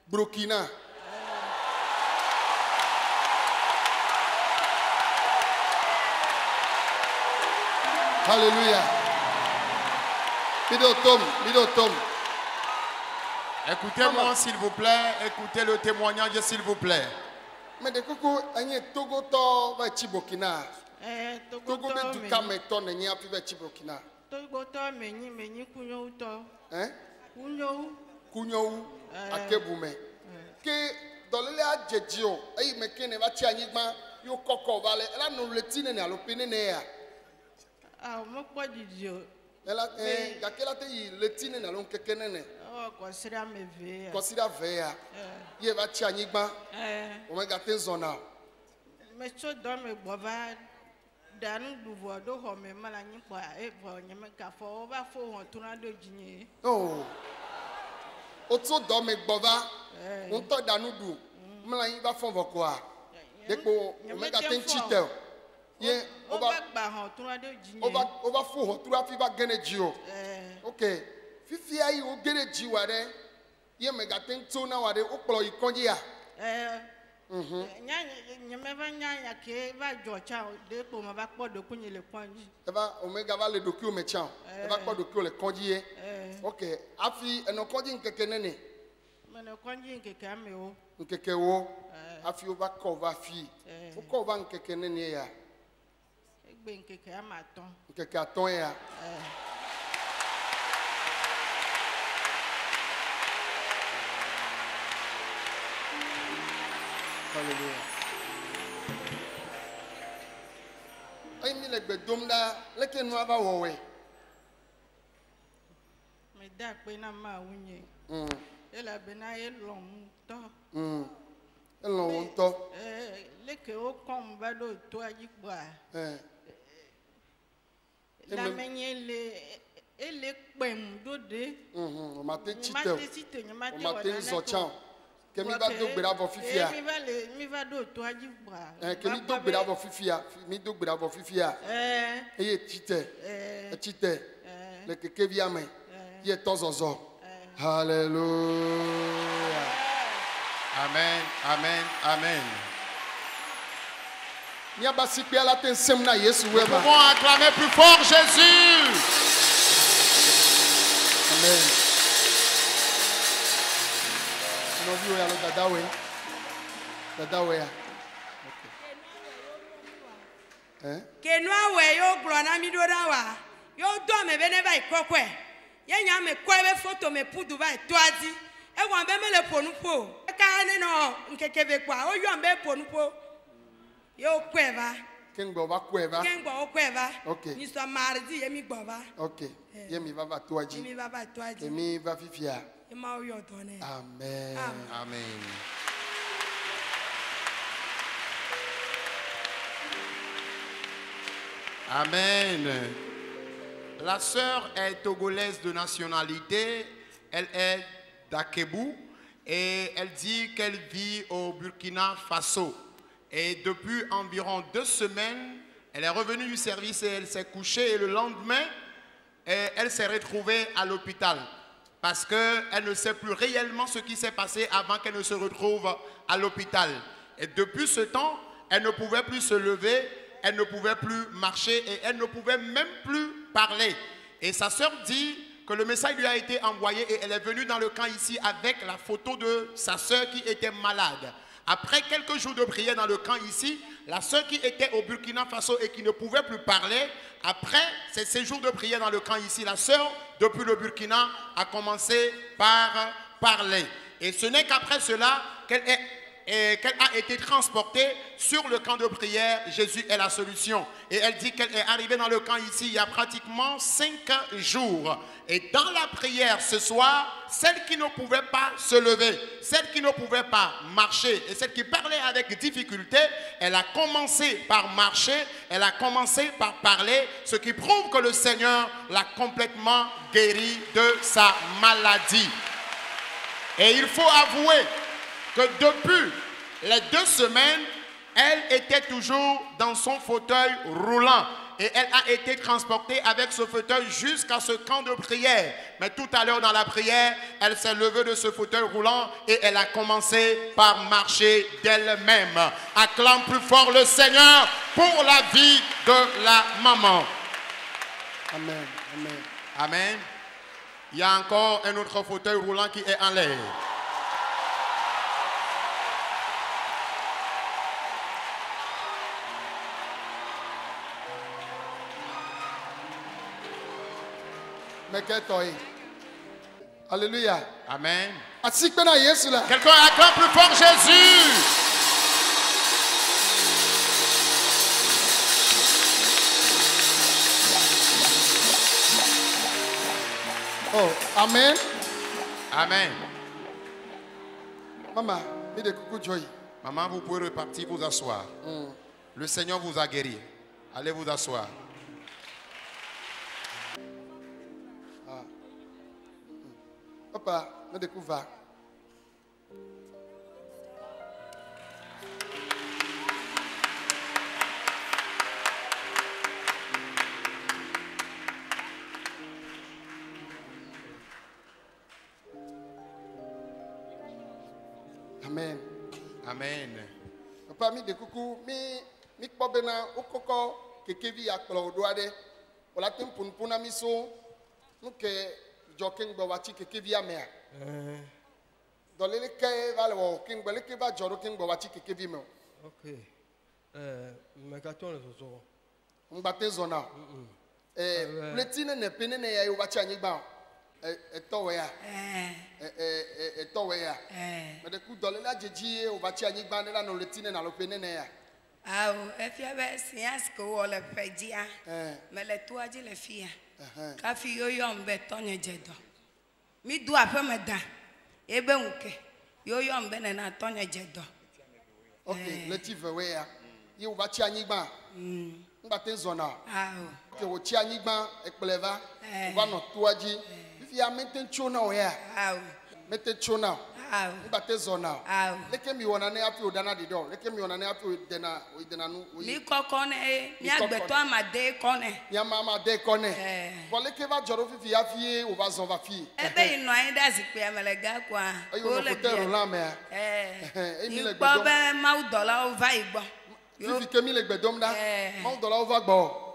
Burkina. Alléluia. Bidotom. Écoutez-moi s'il vous plaît. Écoutez le témoignage s'il vous plaît. Mais de coucou, anye Togo to va Burkina. Togo be du calme to nenye api va Burkina. Hein? Kunyo akebume. Que dans les adjedio, aïe mekene va tianigma yo koko vale. Elle a non le tine ne alopine ne ya. Ah, moi pas didio. Elle a yakela te le tine ne alon kekene ne. Oh, considère me ve. Considère veya. Ye va tianigma. O me gaten zona. Mais so dans me bova. Dan buvo do ho me mala nyi kwa e bo nyeme ka fo ba fo won tuna do jinye. Oh. Oto do me gbova. On to danu du. Mala nyi ba fo vokoa. Depo o me gaten chite. Ye o ba gba ho tuna do jinye. O ba fo ho tuna fi ba gene jio. Okay. Fifi ayi o gene ji wa de. Ye me gaten to na wa de o plo ikonji ya. Nyemeva nyanya ke va jocha de po ma ba podo kunye le kwanji. Eva omega va le doku me chan. Eva ko doku le konji e. Okay, afi eno konji nkeke nene. Me no konji nkeke ame o. Nkeke wo. Afi o ba ko va fi. O ko va nkeke nene ya. gbe nkeke ama atɔn. nkeke atɔn ya. Hallelujah. Ayi mi le gbe dom ɖa leke nua va wɔwɔe. Me da akpe na ma wunye. Elabena elɔm ŋutɔ. Elɔm wo ŋutɔ. Leke wo kɔm va ɖo toa dzi kpoa. Lamenye ele kpem ɖo ɖe. O ma te tsi te o. O ma te zɔ tsã o. Ke mi va do gbe ɖa vɔ fifia. Mi va ɖo toa dzi kpoa. Ke mi do gbe ɖa vɔ fifia. Mi do gbe ɖa vɔ fifia. Eye tsi te. Etsi te. Le kekevia me. Ye tɔ zɔzɔ. Alléluia. Amen, amen, amen. Nous pouvons acclamer plus fort Jésus. Amen. Kenua we yo glona mi do da wa. Yo do me be ne ba ikokwe. Ye nya me ko be photo me pudu ba toazi. E wan be me le ponupo. E ka ne no nkeke be kwa. O yo be ponupo. Yo kweva. Kengbo va kweva. Kengbo kweva. Okay. Ni so mardi ye mi gbova. Okay. Ye mi va toaji. Mi va toaji. E mi va fifia. E ma o yo donne. Amen. Amen. Amen. La sœur est togolaise de nationalité. Elle est d'Akebou et elle dit qu'elle vit au Burkina Faso. Et depuis environ 2 semaines, elle est revenue du service et elle s'est couchée. Et le lendemain, elle s'est retrouvée à l'hôpital. Parce qu'elle ne sait plus réellement ce qui s'est passé avant qu'elle ne se retrouve à l'hôpital. Et depuis ce temps, elle ne pouvait plus se lever, elle ne pouvait plus marcher et elle ne pouvait même plus parler. Et sa sœur dit que le message lui a été envoyé et elle est venue dans le camp ici avec la photo de sa sœur qui était malade. Après quelques jours de prière dans le camp ici, la sœur qui était au Burkina Faso et qui ne pouvait plus parler, après ces séjours de prière dans le camp ici, la sœur, depuis le Burkina, a commencé par parler. Et ce n'est qu'après cela qu'elle a été transportée sur le camp de prière. Jésus est la solution. Et elle dit qu'elle est arrivée dans le camp ici il y a pratiquement 5 jours. Et dans la prière ce soir, celle qui ne pouvait pas se lever, celle qui ne pouvait pas marcher et celle qui parlait avec difficulté, elle a commencé par marcher, elle a commencé par parler, ce qui prouve que le Seigneur l'a complètement guérie de sa maladie. Et il faut avouer que depuis les 2 semaines, elle était toujours dans son fauteuil roulant. Et elle a été transportée avec ce fauteuil jusqu'à ce camp de prière. Mais tout à l'heure dans la prière, elle s'est levée de ce fauteuil roulant et elle a commencé par marcher d'elle-même. Acclame plus fort le Seigneur pour la vie de la maman. Amen. Amen. Amen. Il y a encore un autre fauteuil roulant qui est en l'air. Alléluia. Amen. Quelqu'un acclame plus fort Jésus. Oh, amen. Amen. Maman, joy. Maman, vous pouvez repartir vous asseoir. Le Seigneur vous a guéri. Allez vous asseoir. Papa, me découvre. Amen. Amen. Papa, mi de coucou, mi kpobena okoko kekevi akplo doade. Ola tempuna mi so nuke joking ba wachi kekevi amea. Dans les cas, va le king, mais les cas va joro king ba wachi kekevi me. Ok. Mais qu'attends les autres. Mbate zona. Pletine ne pene ne ya yoba cha nyigba. Etowe ya. Etowe ya. Me de ku dole la jeji o ba cha nyigba ne la no letine na lo pene ne ya. Ah, efia be sias ko wole pedia. Me le tuaji le fia. Ka fi yoyo mbe tonye jedo. Mi du ape me da. Ebe nke. Yoyo mbe ne na tonye jedo. Okay, leti vewe ya. Ye o ba cha nyigba. Mbate zona. Ah. Ke o cha nyigba ekpleva. O ba no tuaji. If you are maintain chona o ya. Ah. Maintain chona. Mbate zona. Leke mi wona ne afi odana di do. Leke mi wona ne afi odana nu. Mi kokone, mi agbeto amade kone. Ya mama de kone. Bo leke va joro fi fi afie o va zon va fi. Ebe ino ayin da si pe amelega kwa. O le fotel la me. Mi gbo be ma $1 o va igbo. Fi ke mi le gbedom da. Ma $1 o va gbo.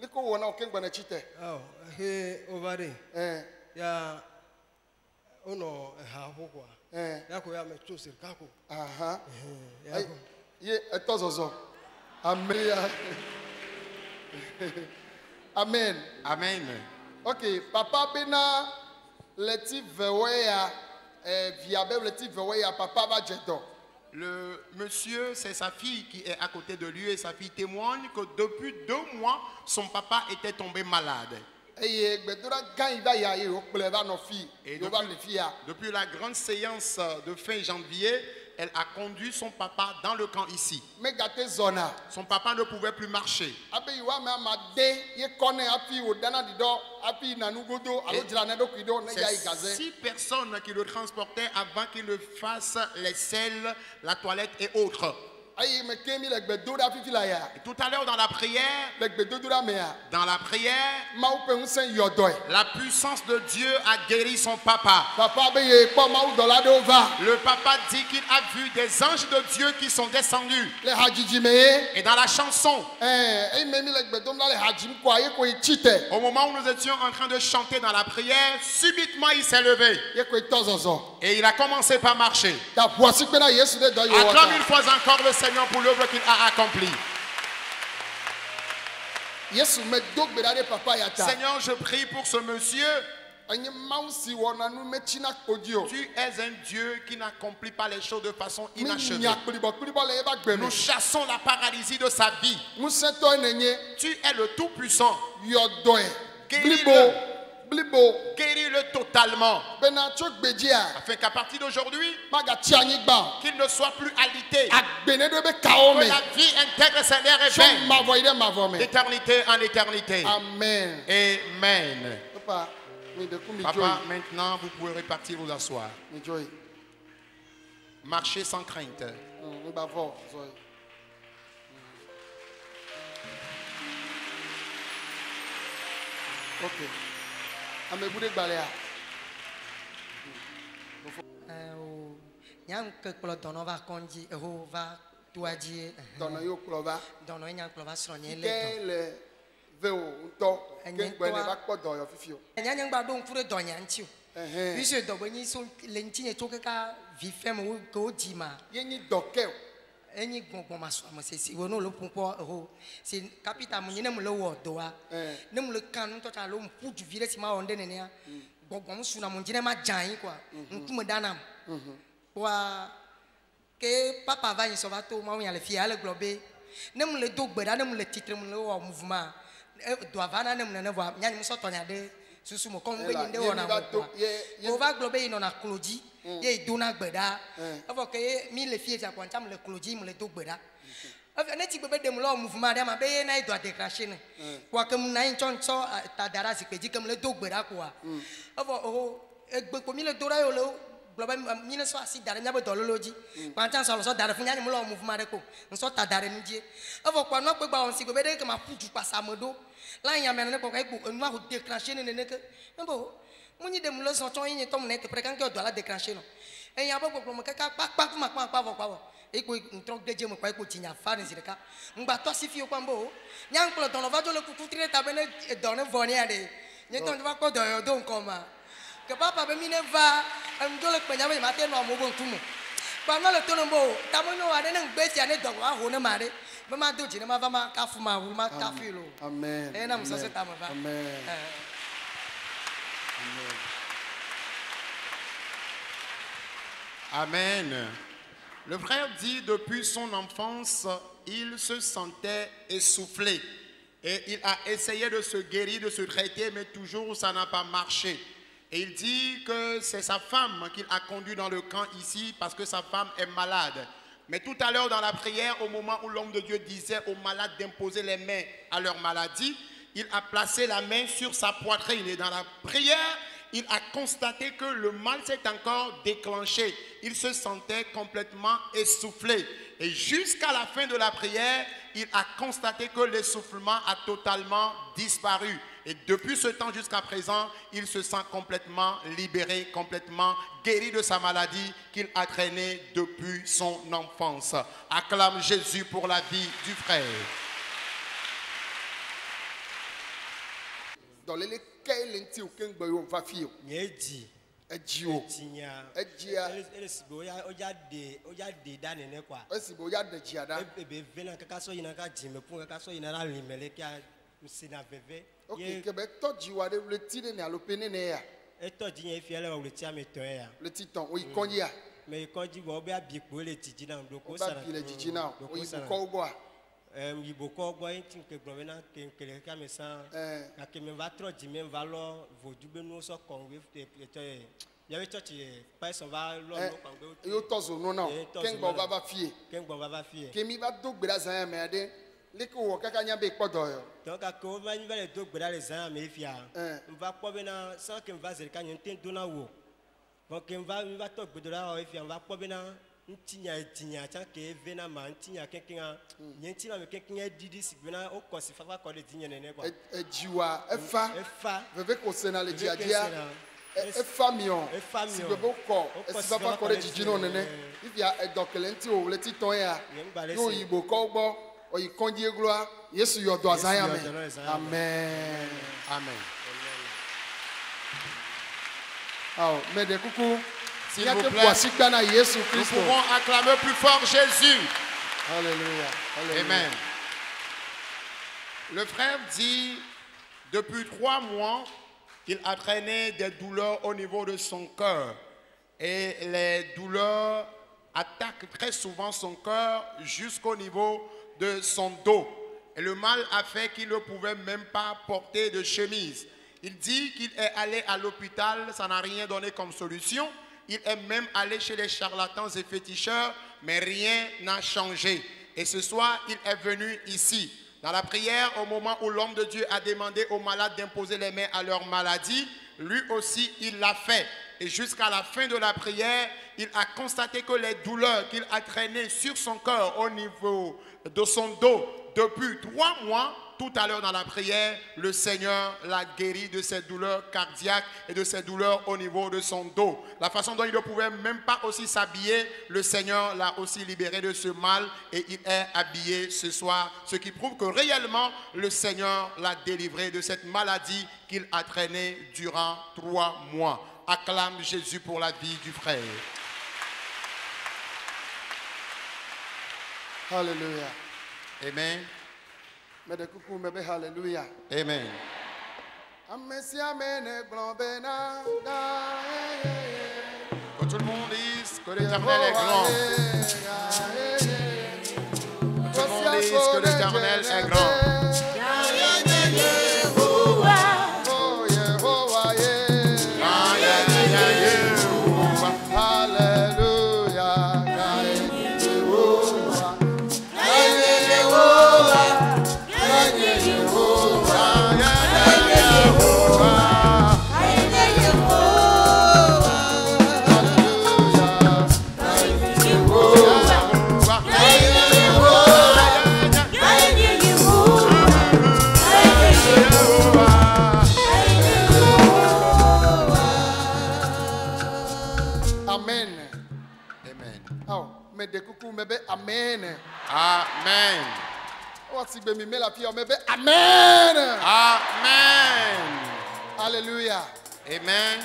Liko wona o ken gba na chite. Oh, he over there. Ya ono ha hokwa. Yako ya mecho sirikako. Aha. Ye etozozo. Amen. Amen. Amen. Okay, papa bena leti veweya viabe leti veweya papa va jeto. Le monsieur, c'est sa fille qui est à côté de lui et sa fille témoigne que depuis 2 mois, son papa était tombé malade. Et depuis la grande séance de fin janvier, elle a conduit son papa dans le camp ici. Son papa ne pouvait plus marcher. C'est 6 personnes qui le transportaient avant qu'il ne fasse les selles, la toilette et autres. Et tout à l'heure dans la prière, la puissance de Dieu a guéri son papa. Le papa dit qu'il a vu des anges de Dieu qui sont descendus. Et dans la chanson, au moment où nous étions en train de chanter dans la prière, subitement il s'est levé. Et il a commencé par marcher. Acclame une fois encore le Seigneur pour l'œuvre qu'il a accomplie. Seigneur, je prie pour ce monsieur. Tu es un Dieu qui n'accomplit pas les choses de façon inachevée. Nous chassons la paralysie de sa vie. Tu es le Tout-Puissant. Guéris-le totalement. Afin qu'à partir d'aujourd'hui, qu'il ne soit plus alité. Que la vie intègre ses nerfs et veines. D'éternité en éternité. Amen. Amen. Papa, maintenant vous pouvez repartir vous asseoir. Marchez sans crainte. Ok. Amebude balea. Nyam ke kplo dono va konji ho va tuaji dono yo kplo va dono nya kplo va sonye le le veo nto ke gbe ne va kpo do yo fifio nya nya gba do nfure do nya nti o bise do boni so le nti to ka vi fem wo ko di ma ye ni doke enyi gbogbo maso amosesi wo no lo punpo ho si capital mu nyine mu lo wo do wa ne mu le kanu to ta lo mpu du vire si ma onde ne ne gbogbo mu suna mu nyine ma jan kwa ntu mu danam wa ke papa va so va to ma nya le fia le globe ne mu le do gbeda ne mu le titre mu le wo mouvement do avana ne mu ne vo nya mu so to nya de susu mo kon be nyinde wona mo va globe ino na kloji ye dona gbeda afo ke mi le fie ja kwanta mo le kloji mo le do gbeda afo ne ti gbebe de mo lo mouvement de ma be ye na ido décracher ne kwa ke mo na nchon so ta dara si peji ke mo le do gbeda kwa afo o egbe ko mi le do ra yo lo globe mi ne so asi dara nya be do loloji kwanta so lo so dara fun nya ni mo lo mouvement de ko nso ta dara ni je afo kwa no pe gba on si gbebe de ke ma puju pasa modo la nya me ne ko ka ipo enu a décracher ne ne ke mbo munyi de mulo so ton yin to mne te prekan ke do la décracher no en ya bobo mo kaka pa ma pa iko ntro deje mo pa iko tinya fa ni sirika ngba to si fi o pa mbo nya nklo don va jo le kuku tire ta bene don ne voni ade nye ton va ko do yo do nko ma ke papa be mi ne va am do le pe nya be ma te no mo bo ntumo Pendant le tonombo, tamonyo a un bête à l'édouard, on a marré. Maman doji, ma femme, Kafuma, ou ma Kafilo. Amen. Et non, ça c'est ta maman. Amen. Amen. Le frère dit depuis son enfance, il se sentait essoufflé. Et il a essayé de se guérir, de se traiter, mais toujours ça n'a pas marché. Et il dit que c'est sa femme qu'il a conduit dans le camp ici parce que sa femme est malade. Mais tout à l'heure dans la prière, au moment où l'homme de Dieu disait aux malades d'imposer les mains à leur maladie, il a placé la main sur sa poitrine. Et dans la prière, il a constaté que le mal s'est encore déclenché. Il se sentait complètement essoufflé. Et jusqu'à la fin de la prière, il a constaté que l'essoufflement a totalement disparu. Et depuis ce temps jusqu'à présent, il se sent complètement libéré, complètement guéri de sa maladie qu'il a traînée depuis son enfance. Acclame Jésus pour la vie du frère. Dans les lenti ou ken gbe va fi o Nyeji. Eji o. Ejia. Oya de dane ne kwa. Esibo ya de jiada. Ebe vena kaka so yina ka jime pu kaka so yina la limele kia sina veve. OK, ke be to jiwa de le ti ne alopene ne ya. E to ji yen fi ele le ti ameton ya. Le ti ton o ikonji ya. Me ikonji bo be abi po le ti jina ndo ko sara. Ba bi le jiji na o ibo ko gbo. Yiboko gbo yin tin ke gbo na ke kele ka me san ka ke me va tro di me va lo vodu be nu so konwe te yawe church person va lo no konwe yo tozo no na ken gbo va fie ke mi va do gbera zan me ade le ko wo kaka nya be podo yo donc ka ko va ni va le do gbera le zan me fia va po be na sans que me va zer ka nyen tin do na wo donc ke mi va to gbedora o fia va po be na ntinya chanke vena ma ntinya kenkinga nyentina me kenkinga didi sigena o kosi fafa ko le dinya nene kwa ejiwa efa veve ko sena le diadia efa mion sigebo ko esifafa ko le jijino nene ifia edokelenti o le titon ya no yibo ko gbo o yikonji egloa Yesu yo do azan amen amen amen aw me de kuku. S'il vous plaît, nous pouvons acclamer plus fort Jésus. Alléluia. Amen. Le frère dit, depuis 3 mois, qu'il a traîné des douleurs au niveau de son cœur. Et les douleurs attaquent très souvent son cœur jusqu'au niveau de son dos. Et le mal a fait qu'il ne pouvait même pas porter de chemise. Il dit qu'il est allé à l'hôpital, ça n'a rien donné comme solution. Il est même allé chez les charlatans et féticheurs, mais rien n'a changé. Et ce soir, il est venu ici. Dans la prière, au moment où l'homme de Dieu a demandé aux malades d'imposer les mains à leur maladie, lui aussi, il l'a fait. Et jusqu'à la fin de la prière, il a constaté que les douleurs qu'il a traînées sur son cœur au niveau de son dos depuis 3 mois, tout à l'heure dans la prière, le Seigneur l'a guéri de ses douleurs cardiaques et de ses douleurs au niveau de son dos. La façon dont il ne pouvait même pas aussi s'habiller, le Seigneur l'a aussi libéré de ce mal et il est habillé ce soir. Ce qui prouve que réellement, le Seigneur l'a délivré de cette maladie qu'il a traînée durant 3 mois. Acclame Jésus pour la vie du frère. Alléluia. Amen. Alléluia. Amen. Que tout le monde dise que l'Éternel est grand. Que tout le monde dise que l'Éternel est grand. Amen. Amen. Amen. Amen. Alléluia. Amen.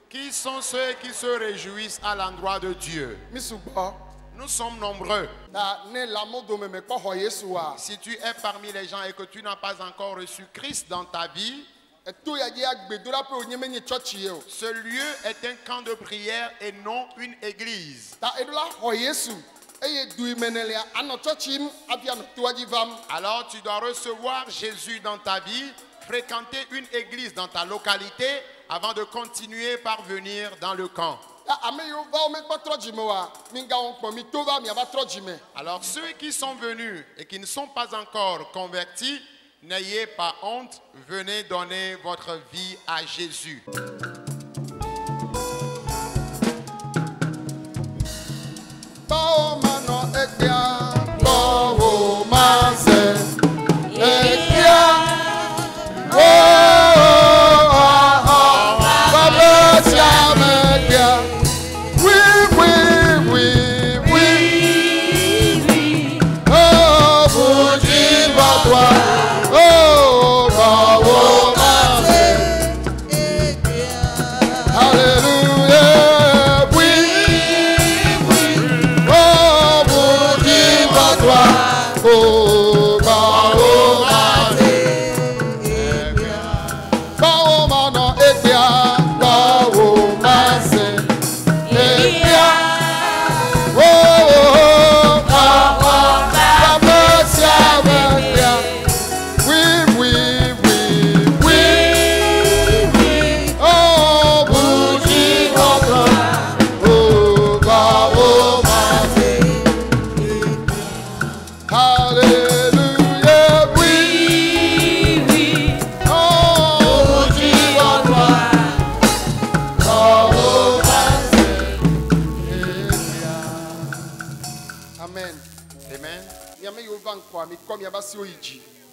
Qui Qui sont ceux qui se réjouissent à l'endroit de Dieu? Nous sommes nombreux. Si tu es parmi les gens et que tu n'as pas encore reçu Christ dans ta vie, ce lieu est un camp de prière et non une église. Alors tu dois recevoir Jésus dans ta vie, fréquenter une église dans ta localité avant de continuer par venir dans le camp. Alors ceux qui sont venus et qui ne sont pas encore convertis, n'ayez pas honte, venez donner votre vie à Jésus.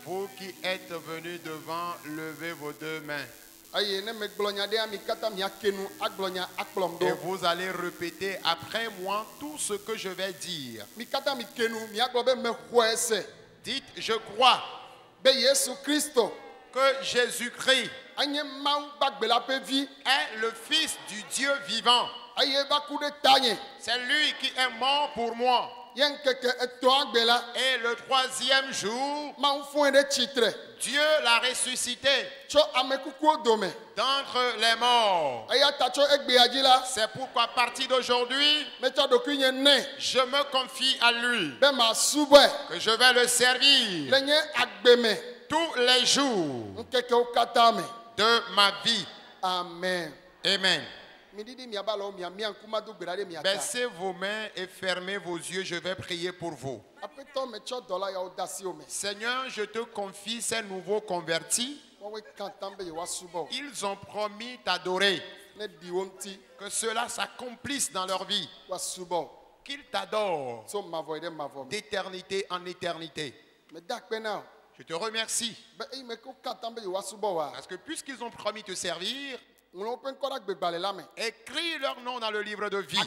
Vous qui êtes venus devant, levez vos deux mains. Et vous allez répéter après moi tout ce que je vais dire. Dites, je crois que Jésus-Christ est le Fils du Dieu vivant. C'est lui qui est mort pour moi. Et le troisième jour, Dieu l'a ressuscité d'entre les morts. C'est pourquoi à partir d'aujourd'hui, je me confie à lui, que je vais le servir tous les jours de ma vie. Amen. Amen. Baissez vos mains et fermez vos yeux, je vais prier pour vous. Seigneur, je te confie ces nouveaux convertis. Ils ont promis t'adorer. Que cela s'accomplisse dans leur vie. Qu'ils t'adorent d'éternité en éternité. Je te remercie. Parce que puisqu'ils ont promis te servir, écris leur nom dans le livre de vie.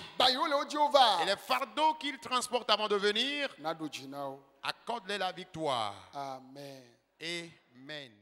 Et les fardeaux qu'ils transportent avant de venir, accorde-les la victoire. Amen. Amen.